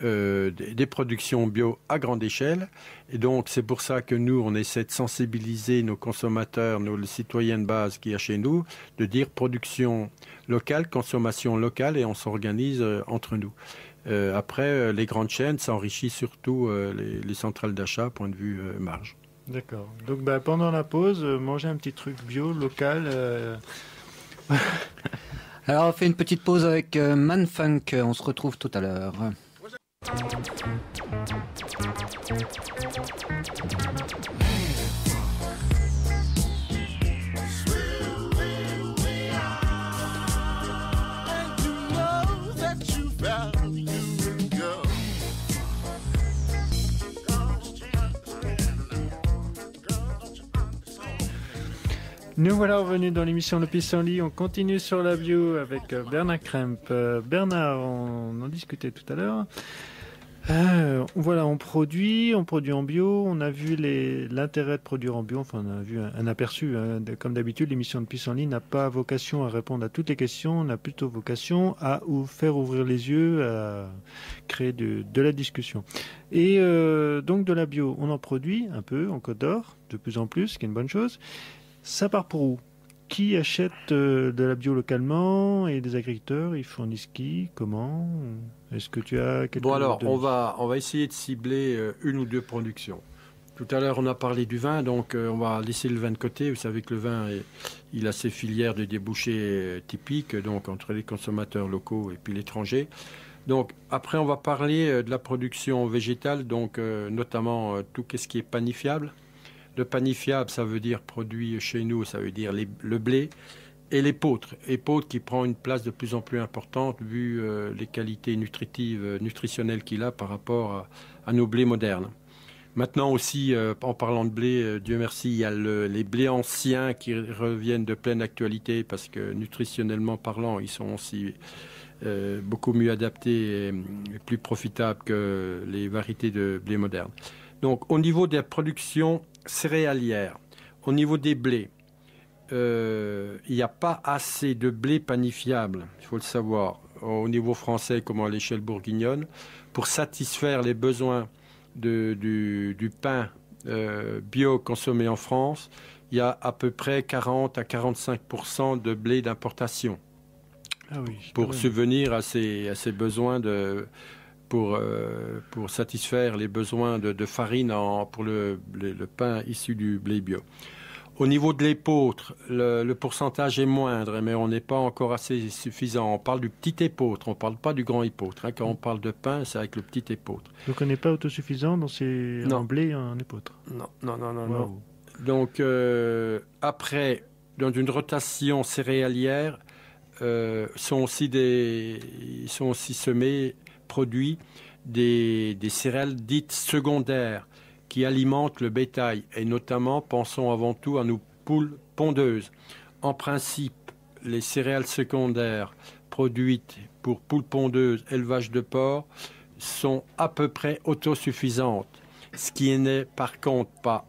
C: des productions bio à grande échelle. Et donc, c'est pour ça que nous, on essaie de sensibiliser nos consommateurs, nos citoyens de base qu'il y a chez nous, de dire production locale, consommation locale, et on s'organise entre nous. Après, les grandes chaînes s'enrichissent surtout les centrales d'achat, point de vue marge.
A: D'accord. Donc pendant la pause, manger un petit truc bio, local.
B: Alors on fait une petite pause avec Manfunk. On se retrouve tout à l'heure.
A: Nous voilà revenus dans l'émission Le Pissenlit. On continue sur la bio avec Bernard Kremp. Bernard, on en discutait tout à l'heure. Voilà, on produit en bio. On a vu l'intérêt de produire en bio. Enfin, on a vu un aperçu. Comme d'habitude, l'émission Le Pissenlit n'a pas vocation à répondre à toutes les questions. On a plutôt vocation à faire ouvrir les yeux, à créer de la discussion. Et donc de la bio, on en produit un peu en Côte d'Or, de plus en plus, ce qui est une bonne chose. Ça part pour où? Qui achète de la bio localement et des agriculteurs? Ils fournissent qui? Comment? Est-ce que tu as quelque chose?
C: Bon alors, on va essayer de cibler une ou deux productions. Tout à l'heure, on a parlé du vin, donc on va laisser le vin de côté. Vous savez que le vin, il a ses filières de débouchés typiques, donc entre les consommateurs locaux et puis l'étranger. Donc après, on va parler de la production végétale, donc notamment tout ce qui est panifiable. Le panifiable, ça veut dire produit chez nous, ça veut dire le blé et l'épeautre. Épeautre qui prend une place de plus en plus importante vu les qualités nutritionnelles qu'il a par rapport à nos blés modernes. Maintenant aussi, en parlant de blé, Dieu merci, il y a les blés anciens qui reviennent de pleine actualité parce que nutritionnellement parlant, ils sont aussi beaucoup mieux adaptés et plus profitables que les variétés de blé modernes. Donc au niveau des productions céréalières, au niveau des blés, il n'y a pas assez de blé panifiable, il faut le savoir, au niveau français comme à l'échelle bourguignonne, pour satisfaire les besoins du pain bio consommé en France. Il y a à peu près 40 à 45% de blé d'importation pour subvenir à ces besoins pour satisfaire les besoins de farine pour le pain issu du blé bio. Au niveau de l'épeautre, le pourcentage est moindre, mais on n'est pas encore assez suffisant. On parle du petit épeautre, on ne parle pas du grand épeautre. Quand on parle de pain, c'est avec le petit épeautre.
A: Donc on n'est pas autosuffisant en blé et en épeautre?
C: Non. Donc après, dans une rotation céréalière, sont aussi semés, produits des céréales dites secondaires qui alimentent le bétail. Et notamment, pensons avant tout à nos poules pondeuses. En principe, les céréales secondaires produites pour poules pondeuses, élevage de porc, sont à peu près autosuffisantes. Ce qui n'est par contre pas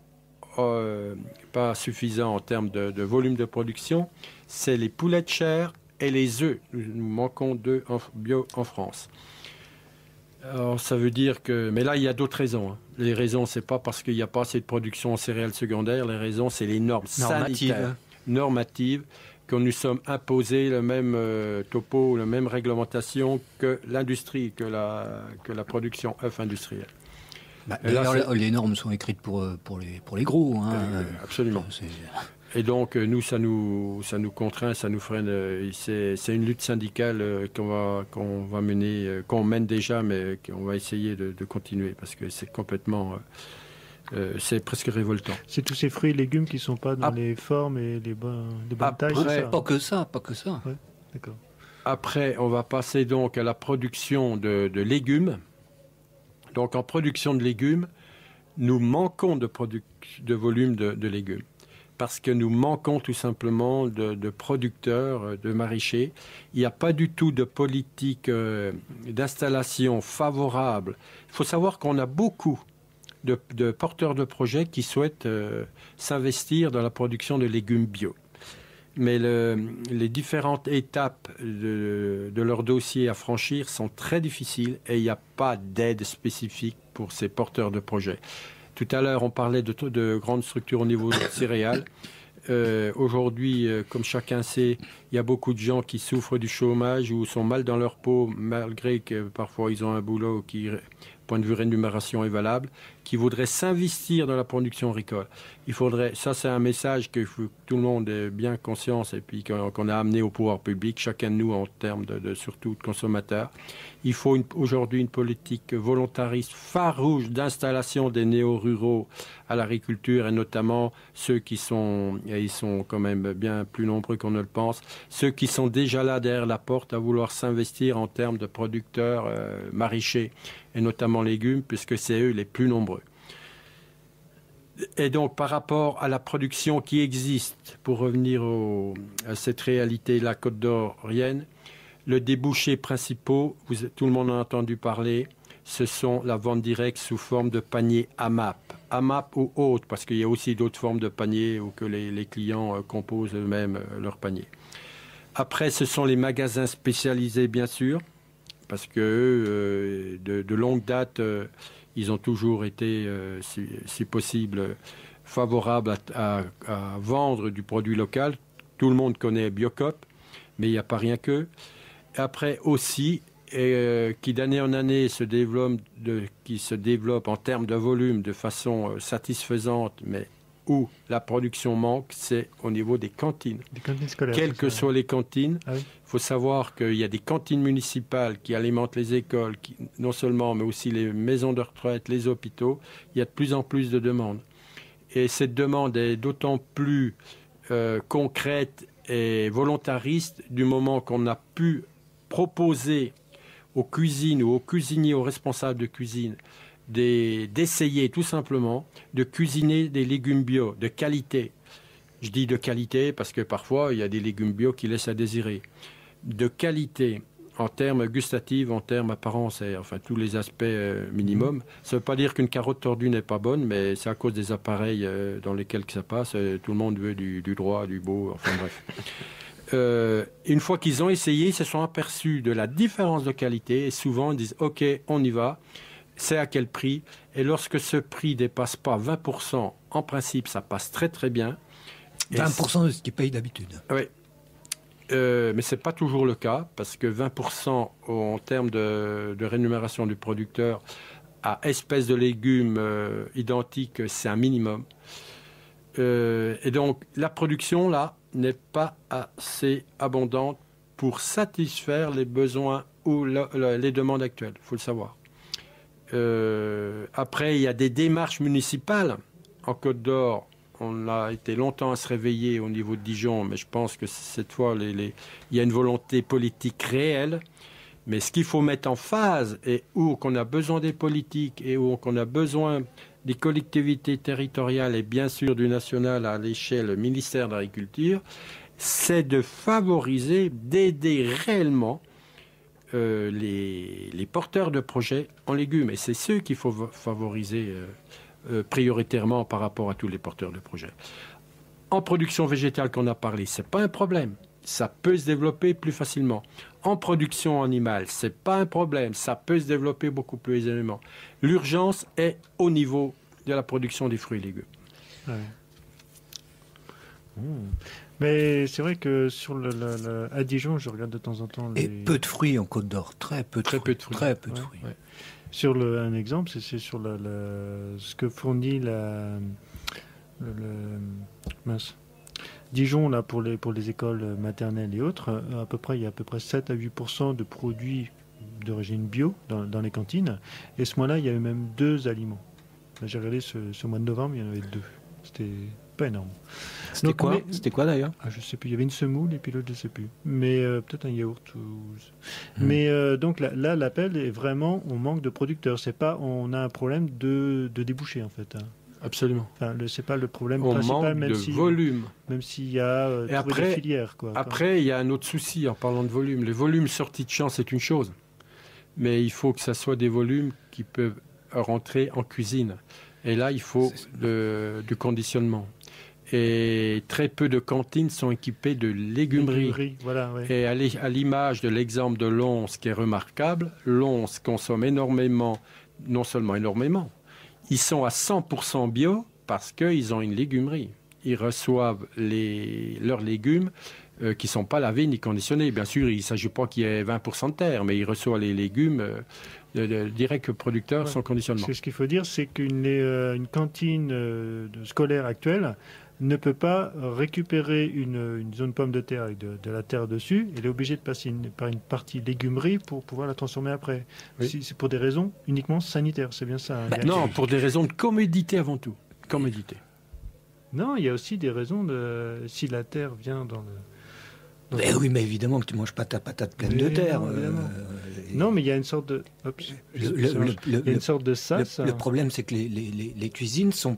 C: suffisant en termes de volume de production, c'est les poulets de chair et les œufs. Nous manquons d'œufs bio en France. Alors ça veut dire que... Mais là, il y a d'autres raisons. Les raisons, c'est pas parce qu'il n'y a pas assez de production en céréales secondaires. Les raisons, c'est les normes sanitaires, normatives, que nous sommes imposés le même topo, la même réglementation que l'industrie, que la production œuf industrielle.
B: Les normes sont écrites pour les gros.
C: Absolument. Et donc, nous, ça nous contraint, ça nous freine. C'est une lutte syndicale qu'on va mener, qu'on mène déjà, mais qu'on va essayer de continuer, parce que c'est complètement... c'est presque révoltant.
A: C'est tous ces fruits et légumes qui ne sont pas dans les formes et les bonnes tailles, c'est ça?
B: Pas que ça.
A: Ouais, d'accord.
C: Après, on va passer donc à la production de légumes. Donc, en production de légumes, nous manquons de volume de légumes, parce que nous manquons tout simplement de producteurs, de maraîchers. Il n'y a pas du tout de politique d'installation favorable. Il faut savoir qu'on a beaucoup de porteurs de projets qui souhaitent s'investir dans la production de légumes bio. Mais les différentes étapes de leur dossier à franchir sont très difficiles et il n'y a pas d'aide spécifique pour ces porteurs de projets. Tout à l'heure, on parlait de grandes structures au niveau des céréales. Aujourd'hui, comme chacun sait, il y a beaucoup de gens qui souffrent du chômage ou sont mal dans leur peau, malgré que parfois ils ont un boulot qui, point de vue rémunération, est valable, qui voudraient s'investir dans la production agricole. Ça c'est un message que tout le monde ait bien conscience et puis qu'on a amené au pouvoir public, chacun de nous en termes surtout de consommateurs. Il faut aujourd'hui une politique volontariste farouche d'installation des néo-ruraux à l'agriculture et notamment ceux qui sont, et ils sont quand même bien plus nombreux qu'on ne le pense, ceux qui sont déjà là derrière la porte à vouloir s'investir en termes de producteurs maraîchers et notamment légumes, puisque c'est eux les plus nombreux. Et donc, par rapport à la production qui existe, pour revenir à cette réalité-là côte d'Orienne, le débouché principal, tout le monde en a entendu parler, ce sont la vente directe sous forme de panier AMAP ou autre, parce qu'il y a aussi d'autres formes de paniers où que les clients composent eux-mêmes leur panier. Après, ce sont les magasins spécialisés, bien sûr, parce que de longue date, ils ont toujours été, si possible, favorables à vendre du produit local. Tout le monde connaît Biocoop, mais il n'y a pas rien que. Après aussi, qui d'année en année qui se développe en termes de volume de façon satisfaisante, mais où la production manque, c'est au niveau des cantines.
A: Des cantines scolaires.
C: Quelles que soient les cantines,
A: oui.
C: Il faut savoir qu'il y a des cantines municipales qui alimentent les écoles, non seulement, mais aussi les maisons de retraite, les hôpitaux. Il y a de plus en plus de demandes. Et cette demande est d'autant plus concrète et volontariste du moment qu'on a pu proposer aux cuisines ou aux cuisiniers, aux responsables de cuisine, d'essayer tout simplement de cuisiner des légumes bio de qualité. Je dis de qualité parce que parfois il y a des légumes bio qui laissent à désirer. De qualité en termes gustatifs, en termes apparence, et enfin tous les aspects minimum. Ça ne veut pas dire qu'une carotte tordue n'est pas bonne, mais c'est à cause des appareils dans lesquels ça passe. Tout le monde veut du droit, du beau, enfin bref. Une fois qu'ils ont essayé, ils se sont aperçus de la différence de qualité et souvent ils disent « Ok, on y va ». C'est à quel prix? Et lorsque ce prix ne dépasse pas 20%, en principe, ça passe très très bien.
B: 20% de ce qu'ils payent d'habitude.
C: Oui. Mais ce n'est pas toujours le cas, parce que 20% en termes de rémunération du producteur à espèces de légumes identiques, c'est un minimum. Et donc, la production, là, n'est pas assez abondante pour satisfaire les besoins ou les demandes actuelles, il faut le savoir. Après, il y a des démarches municipales en Côte d'Or, on a été longtemps à se réveiller au niveau de Dijon, mais je pense que cette fois, il y a une volonté politique réelle. Mais ce qu'il faut mettre en phase, et où qu'on a besoin des politiques, et où qu'on a besoin des collectivités territoriales, et bien sûr du national à l'échelle ministère de l'Agriculture, c'est de favoriser, d'aider réellement les porteurs de projets en légumes. Et c'est ceux qu'il faut favoriser prioritairement par rapport à tous les porteurs de projets. En production végétale qu'on a parlé, ce n'est pas un problème. Ça peut se développer plus facilement. En production animale, ce n'est pas un problème. Ça peut se développer beaucoup plus aisément. L'urgence est au niveau de la production des fruits et légumes.
A: Ouais. Mais c'est vrai que à Dijon, je regarde de temps en temps...
D: Et peu de fruits en Côte d'Or. Très peu de fruits. Très peu de fruits.
A: Ouais. Sur un exemple, c'est sur ce que fournit mince. Dijon, là, pour les écoles maternelles et autres, il y a à peu près 7 à 8% de produits d'origine bio dans les cantines. Et ce mois-là, il y avait même 2 aliments. Là, j'ai regardé ce mois de novembre, il y en avait 2. C'était pas énorme.
B: C'était quoi d'ailleurs?
A: Je sais plus. Il y avait une semoule et puis l'autre, je sais plus. Mais peut-être un yaourt. Mais donc là, l'appel est vraiment, on manque de producteurs. C'est pas, on a un problème de débouché en fait.
C: Absolument.
A: Enfin, c'est pas le problème
C: on
A: principal,
C: manque de volume.
A: Même s'il y a des filières.
C: Après, il y a un autre souci en parlant de volume. Les volumes sortis de champ, c'est une chose. Mais il faut que ça soit des volumes qui peuvent rentrer en cuisine. Et là, il faut du conditionnement. Et très peu de cantines sont équipées de légumerie.
A: Voilà, ouais.
C: Et à l'image de l'exemple de Lons, qui est remarquable, Lons consomme énormément, non seulement énormément, ils sont à 100% bio parce qu'ils ont une légumerie. Ils reçoivent leurs légumes qui ne sont pas lavés ni conditionnés. Bien sûr, il ne s'agit pas qu'il y ait 20% de terre, mais ils reçoivent les légumes direct producteur sans conditionnement.
A: Ce qu'il faut dire, c'est qu'une cantine scolaire actuelle ne peut pas récupérer une zone pomme de terre avec de la terre dessus. Elle est obligée de passer par une partie légumerie pour pouvoir la transformer après. Oui. C'est pour des raisons uniquement sanitaires, c'est bien ça.
C: Non, pour des raisons de commodité avant tout. Commodité.
A: Non, il y a aussi des raisons si la terre vient dans le...
D: Oui, mais évidemment que tu ne manges pas ta patate pleine de terre.
A: Non, mais il y a une sorte de... il y a une sorte de sas.
D: Le problème, c'est que les cuisines ne sont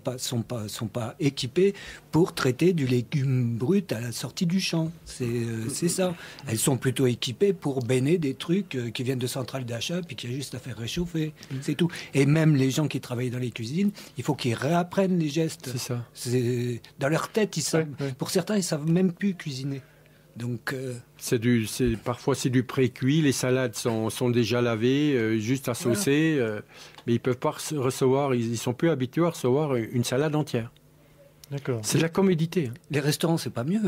D: pas équipées pour traiter du légume brut à la sortie du champ. C'est ça. Elles sont plutôt équipées pour béner des trucs qui viennent de centrales d'achat puis qu'il y a juste à faire réchauffer. C'est tout. Et même les gens qui travaillent dans les cuisines, il faut qu'ils réapprennent les gestes.
C: C'est ça.
D: Dans leur tête, ils savent. Pour certains, ils ne savent même plus cuisiner. Donc,
C: parfois c'est du pré-cuit, les salades sont déjà lavées, juste à saucer, mais ils ne peuvent pas recevoir, ils sont plus habitués à recevoir une salade entière.
A: D'accord.
C: C'est de la commodité.
D: Les restaurants, c'est pas mieux.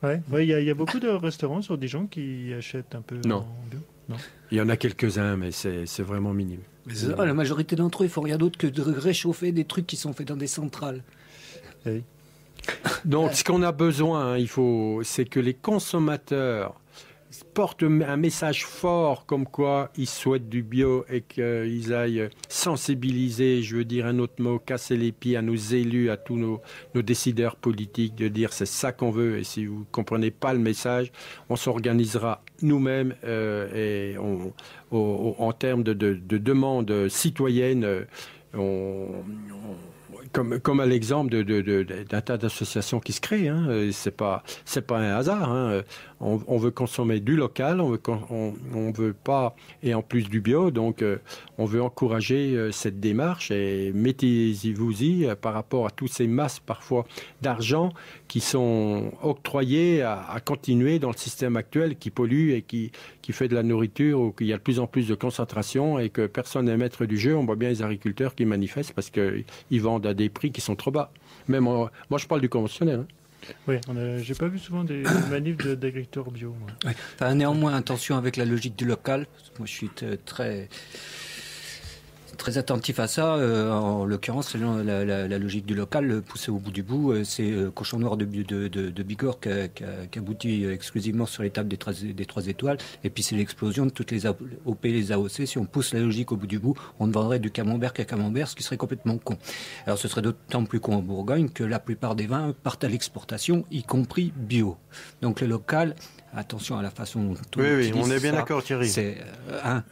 A: Il y a beaucoup de restaurants sur Dijon qui achètent un peu en bio. Non.
C: Il y en a quelques-uns, mais c'est vraiment minime.
D: La majorité d'entre eux, ils font rien d'autre que de réchauffer des trucs qui sont faits dans des centrales.
A: Oui.
C: Donc, ce qu'on a besoin, c'est que les consommateurs portent un message fort comme quoi ils souhaitent du bio et qu'ils aillent sensibiliser, je veux dire un autre mot, casser les pieds à nos élus, à tous nos décideurs politiques, de dire c'est ça qu'on veut et si vous ne comprenez pas le message, on s'organisera nous-mêmes et en termes de demande citoyenne, comme à l'exemple d'un tas d'associations qui se créent, c'est pas un hasard. On veut consommer du local, on veut pas, et en plus du bio, donc on veut encourager cette démarche et mettez-vous-y par rapport à toutes ces masses parfois d'argent qui sont octroyées à continuer dans le système actuel qui pollue et qui fait de la nourriture où il y a de plus en plus de concentration et que personne n'est maître du jeu. On voit bien les agriculteurs qui manifestent parce qu'ils vendent à des prix qui sont trop bas. Même moi, je parle du conventionnel.
A: Oui, j'ai pas vu souvent des manifs d'agriculteurs bio.
D: Ouais. Enfin, néanmoins, attention avec la logique du local. Moi, je suis très...
B: très attentif à ça. En l'occurrence, la logique du local, poussée au bout du bout, c'est Cochon Noir de Bigorre qui aboutit exclusivement sur les tables des 3 étoiles. Et puis c'est l'explosion de toutes les OP, les AOC. Si on pousse la logique au bout du bout, on ne vendrait du camembert qu'à camembert, ce qui serait complètement con. Alors ce serait d'autant plus con en Bourgogne que la plupart des vins partent à l'exportation, y compris bio. Donc le local, attention à la façon dont on utilise
C: on est bien
B: ça.
C: d'accord, Thierry.
B: C'est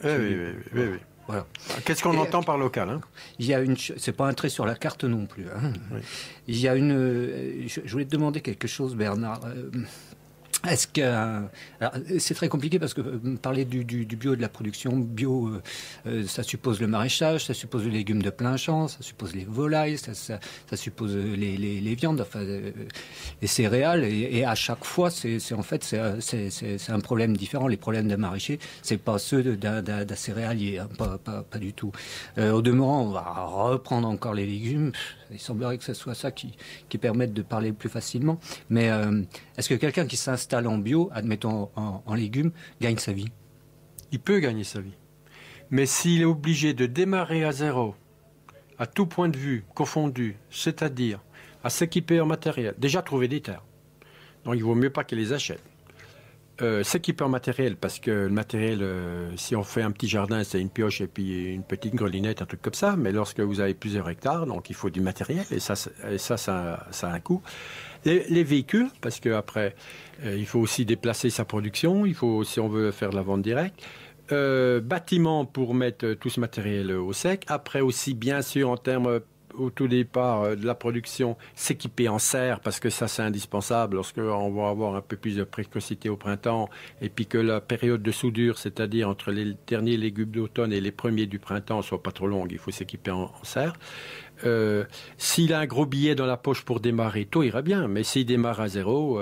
C: Oui.
B: Voilà.
C: Qu'est-ce qu'on entend par local, hein?
B: Il y a c'est pas un trait sur la carte non plus. Hein.
C: Oui.
B: Il y a je voulais te demander quelque chose, Bernard. Est-ce que alors, c'est très compliqué parce que parler du bio et de la production bio, ça suppose le maraîchage, ça suppose les légumes de plein champ, ça suppose les volailles, ça suppose les viandes, enfin les céréales, et à chaque fois c'est un problème différent. Les problèmes d'un maraîcher, c'est pas ceux d'un céréalier, hein, pas du tout. Au demeurant, on va reprendre encore les légumes. Il semblerait que ce soit ça qui permette de parler plus facilement. Mais est-ce que quelqu'un qui s'installe en bio, admettons en légumes, gagne sa vie?
C: Il peut gagner sa vie. Mais s'il est obligé de démarrer à zéro, à tout point de vue confondu, c'est-à-dire à s'équiper en matériel, déjà trouver des terres. Donc il vaut mieux pas qu'il les achète. S'équiper en matériel, parce que le matériel, si on fait un petit jardin, c'est une pioche et puis une petite grelinette, un truc comme ça. Mais lorsque vous avez plusieurs hectares, donc il faut du matériel, et ça a un coût. Les véhicules, parce qu'après, il faut aussi déplacer sa production, il faut, si on veut faire de la vente directe. Bâtiments pour mettre tout ce matériel au sec. Après aussi, bien sûr, en termes au tout départ de la production, s'équiper en serre, parce que ça c'est indispensable lorsqu'on va avoir un peu plus de précocité au printemps, et puis que la période de soudure, c'est-à-dire entre les derniers légumes d'automne et les premiers du printemps, soit pas trop longue, il faut s'équiper en serre. S'il a un gros billet dans la poche pour démarrer, tout ira bien, mais s'il démarre à zéro,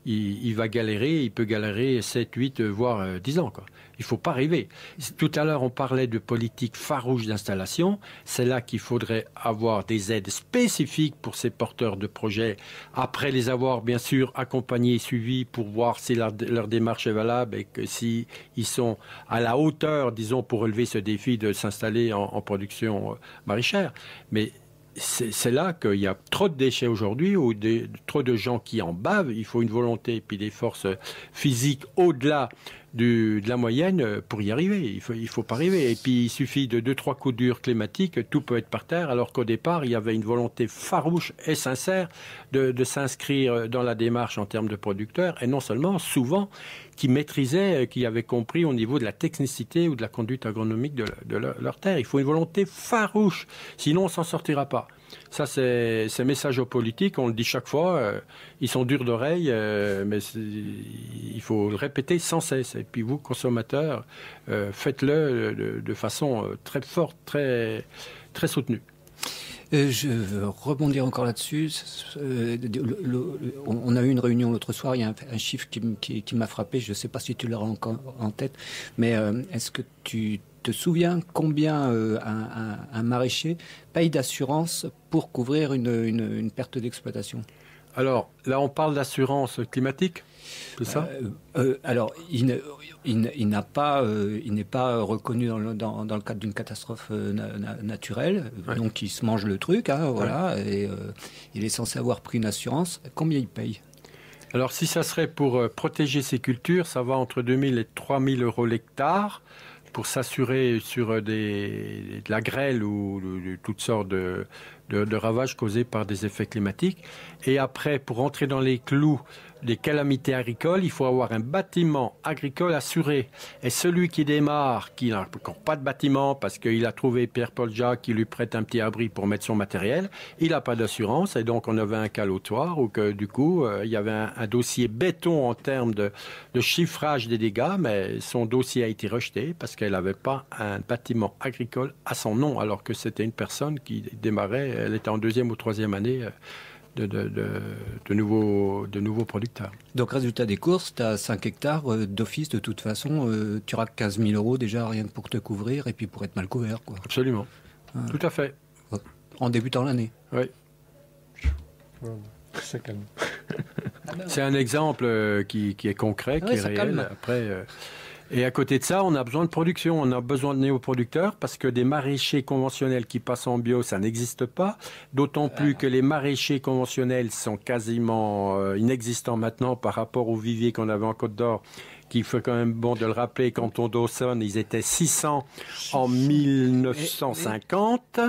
C: il va galérer, il peut galérer 7, 8, voire 10 ans, quoi. Il ne faut pas rêver. Tout à l'heure, on parlait de politique farouche d'installation. C'est là qu'il faudrait avoir des aides spécifiques pour ces porteurs de projets, après les avoir bien sûr accompagnés et suivis pour voir si leur démarche est valable et que s'ils sont à la hauteur, disons, pour relever ce défi de s'installer en production maraîchère. Mais c'est là qu'il y a trop de déchets aujourd'hui, ou trop de gens qui en bavent. Il faut une volonté et puis des forces physiques au-delà de la moyenne pour y arriver. Il faut pas arriver. Et puis il suffit de 2-3 coups durs climatiques, tout peut être par terre, alors qu'au départ, il y avait une volonté farouche et sincère de s'inscrire dans la démarche en termes de producteurs, et non seulement, souvent, qui maîtrisaient, qui avaient compris au niveau de la technicité ou de la conduite agronomique de leur terre. Il faut une volonté farouche, sinon on ne s'en sortira pas. Ça, c'est message aux politiques, on le dit chaque fois, ils sont durs d'oreille, mais il faut le répéter sans cesse. Et puis vous, consommateurs, faites-le de façon très forte, très, très soutenue.
B: Je veux rebondir encore là-dessus. On a eu une réunion l'autre soir, il y a un chiffre qui m'a frappé, je ne sais pas si tu l'auras encore en tête, mais est-ce que tu te souviens combien un maraîcher paye d'assurance pour couvrir une perte d'exploitation?
C: Alors, là, on parle d'assurance climatique, c'est ça?
B: Alors, il n'est pas reconnu dans le cadre d'une catastrophe naturelle, ouais. Donc il se mange le truc, hein, voilà, ouais. Et il est censé avoir pris une assurance. Combien il paye?
C: Alors, si ça serait pour protéger ses cultures, ça va entre 2 000 et 3 000 euros l'hectare, pour s'assurer sur de la grêle ou de toutes sortes de ravages causés par des effets climatiques. Et après, pour entrer dans les clous des calamités agricoles, il faut avoir un bâtiment agricole assuré. Et celui qui démarre, qui n'a encore pas de bâtiment parce qu'il a trouvé Pierre-Paul Jacques qui lui prête un petit abri pour mettre son matériel, il n'a pas d'assurance, et donc on avait un calotoir où que, du coup, il y avait un dossier béton en termes de chiffrage des dégâts, mais son dossier a été rejeté parce qu'elle n'avait pas un bâtiment agricole à son nom, alors que c'était une personne qui démarrait, elle était en 2e ou 3e année de nouveaux producteurs.
B: Donc, résultat des courses, tu as 5 hectares d'office, de toute façon, tu auras 15 000 euros déjà, rien que pour te couvrir et puis pour être mal couvert, quoi.
C: Absolument, tout à fait.
B: En débutant l'année.
C: Oui.
A: Ça calme.
C: C'est un exemple qui est concret, qui est réel. Calme. Après, Et à côté de ça, on a besoin de production, on a besoin de néoproducteurs parce que des maraîchers conventionnels qui passent en bio, ça n'existe pas. D'autant plus que les maraîchers conventionnels sont quasiment inexistants maintenant par rapport aux viviers qu'on avait en Côte d'Or, qu'il faut quand même bon de le rappeler, canton d'Aussonne, ils étaient 600 en 1950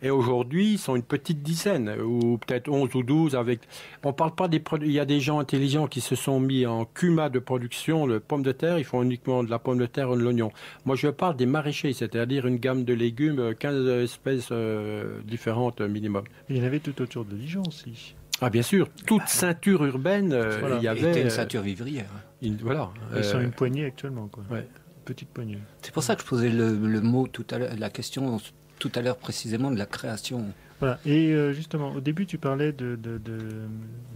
C: et aujourd'hui ils sont une petite dizaine ou peut-être 11 ou 12 avec. On parle pas des produits. Il y a des gens intelligents qui se sont mis en cuma de production de pommes de terre. Ils font uniquement de la pomme de terre ou de l'oignon. Moi je parle des maraîchers, c'est-à-dire une gamme de légumes, 15 espèces différentes minimum.
A: Il y en avait tout autour de Dijon aussi.
C: Ah bien sûr, toute ceinture urbaine, il y avait.
B: C'était une ceinture vivrière.
C: Voilà.
A: Ils sont une poignée actuellement, quoi.
C: Ouais.
A: Une petite poignée.
B: C'est pour ça que je posais le mot tout à l'heure, la question tout à l'heure précisément de la création.
A: Voilà. Et justement, au début, tu parlais de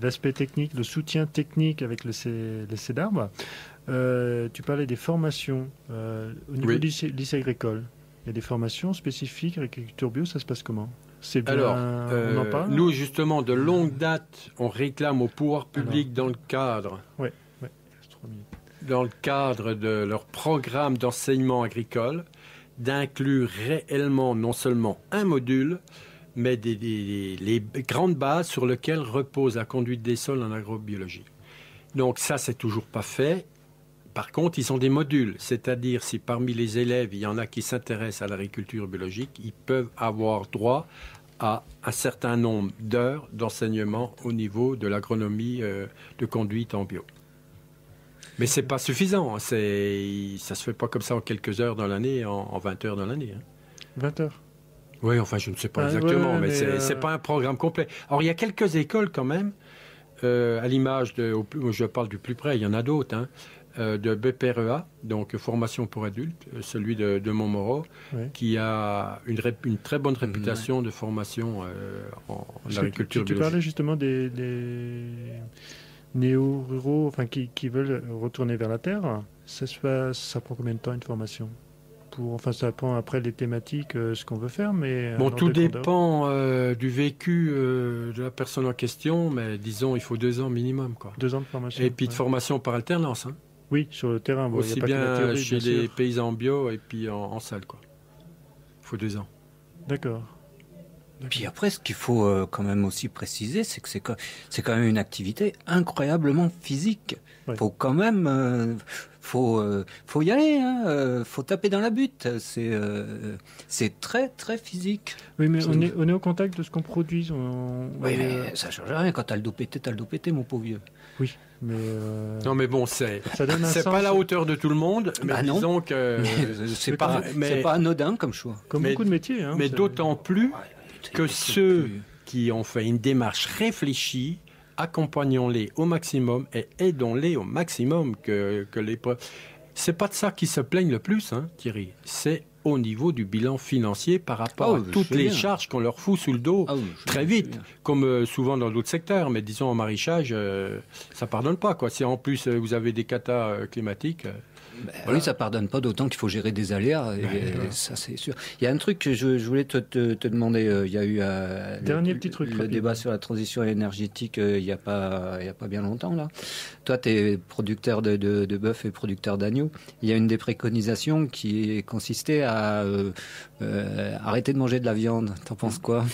A: l'aspect technique, le soutien technique avec le CEDARB. Tu parlais des formations au niveau du lycée agricole. Il y a des formations spécifiques agriculture bio, ça se passe comment? C'est bien,
C: alors,
A: on en parle.
C: nous, justement, de longue date, on réclame au pouvoir public dans le cadre de leur programme d'enseignement agricole d'inclure réellement non seulement un module, mais les grandes bases sur lesquelles repose la conduite des sols en agrobiologie. Donc ça, c'est toujours pas fait. Par contre, ils ont des modules, c'est-à-dire si parmi les élèves, il y en a qui s'intéressent à l'agriculture biologique, ils peuvent avoir droit à un certain nombre d'heures d'enseignement au niveau de l'agronomie de conduite en bio. Mais c'est pas suffisant, ça se fait pas comme ça en quelques heures dans l'année, en 20 heures dans l'année.
A: 20 heures.
C: Oui, enfin, je ne sais pas exactement, mais c'est pas un programme complet. Alors, il y a quelques écoles quand même, à l'image je parle du plus près, il y en a d'autres, de BPREA, donc formation pour adultes, celui de Montmoreau, qui a une très bonne réputation de formation en agriculture biologique.
A: Tu parlais justement des néo-ruraux qui veulent retourner vers la terre. Ça prend combien de temps une formation? Ça prend après les thématiques, ce qu'on veut faire, mais...
C: Bon, tout dépend du vécu de la personne en question, mais disons, il faut 2 ans minimum, quoi.
A: 2 ans de formation.
C: Et puis de formation par alternance, hein.
A: Oui, sur le terrain. Bon,
C: aussi
A: y a pas
C: bien
A: que la théorie,
C: chez
A: bien
C: les
A: sûr.
C: paysans bio et puis en salle, quoi. Il faut 2 ans.
A: D'accord.
B: Puis après, ce qu'il faut quand même aussi préciser, c'est que c'est quand même une activité incroyablement physique.
A: Ouais.
B: Faut quand même, faut y aller, hein. Faut taper dans la butte. C'est très très physique.
A: Oui, mais on est au contact de ce qu'on produit.
B: Oui, mais ça change rien. Quand t'as le dos pété, mon pauvre vieux.
A: Oui, mais...
C: Non, mais bon, c'est
A: sens,
C: pas à la hauteur de tout le monde, mais
B: non.
C: disons que...
B: C'est pas anodin comme choix.
A: Comme beaucoup de métiers.
C: Mais d'autant plus que ceux qui ont fait une démarche réfléchie, accompagnons-les au maximum et aidons-les au maximum que les... C'est pas de ça qu'ils se plaignent le plus, hein, Thierry. C'est au niveau du bilan financier par rapport à toutes les charges qu'on leur fout sous le dos très vite, comme souvent dans d'autres secteurs. Mais disons en maraîchage, ça pardonne pas, quoi. Si en plus vous avez des catas climatiques...
B: Oui, ça pardonne pas, d'autant qu'il faut gérer des aléas, ça c'est sûr. Il y a un truc que je voulais te demander, il y a eu le débat sur la transition énergétique il y a pas bien longtemps là. Toi, tu es producteur de bœuf et producteur d'agneau. Il y a une des préconisations qui consistait à arrêter de manger de la viande. T'en penses quoi?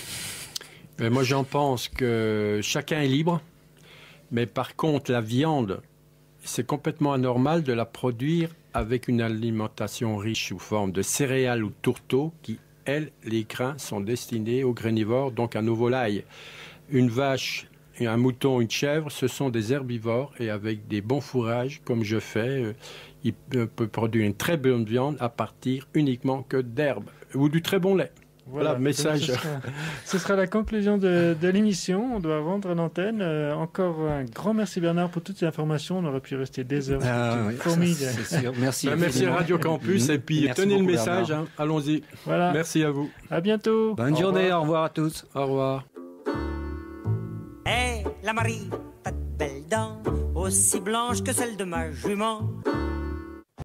C: Moi, j'en pense que chacun est libre, mais par contre, la viande, c'est complètement anormal de la produire avec une alimentation riche sous forme de céréales ou de tourteaux qui, les grains sont destinés aux granivores, donc à nos volailles. Une vache, un mouton, une chèvre, ce sont des herbivores et avec des bons fourrages, comme je fais, il peut produire une très bonne viande à partir uniquement que d'herbes ou du très bon lait. Voilà, message.
A: Ce sera la conclusion de l'émission. On doit rendre l'antenne. Encore un grand merci Bernard pour toutes ces informations. On aurait pu rester des heures.
B: Formidable. C'est sûr. Merci.
C: Merci à Radio Campus. Et puis tenez le message. Hein. Allons-y.
A: Voilà.
C: Merci à vous.
A: À bientôt.
B: Bonne journée. Au revoir à tous.
C: Au revoir.
E: Hé, la Marie, t'as de belles dents, aussi blanches que celles de ma jument.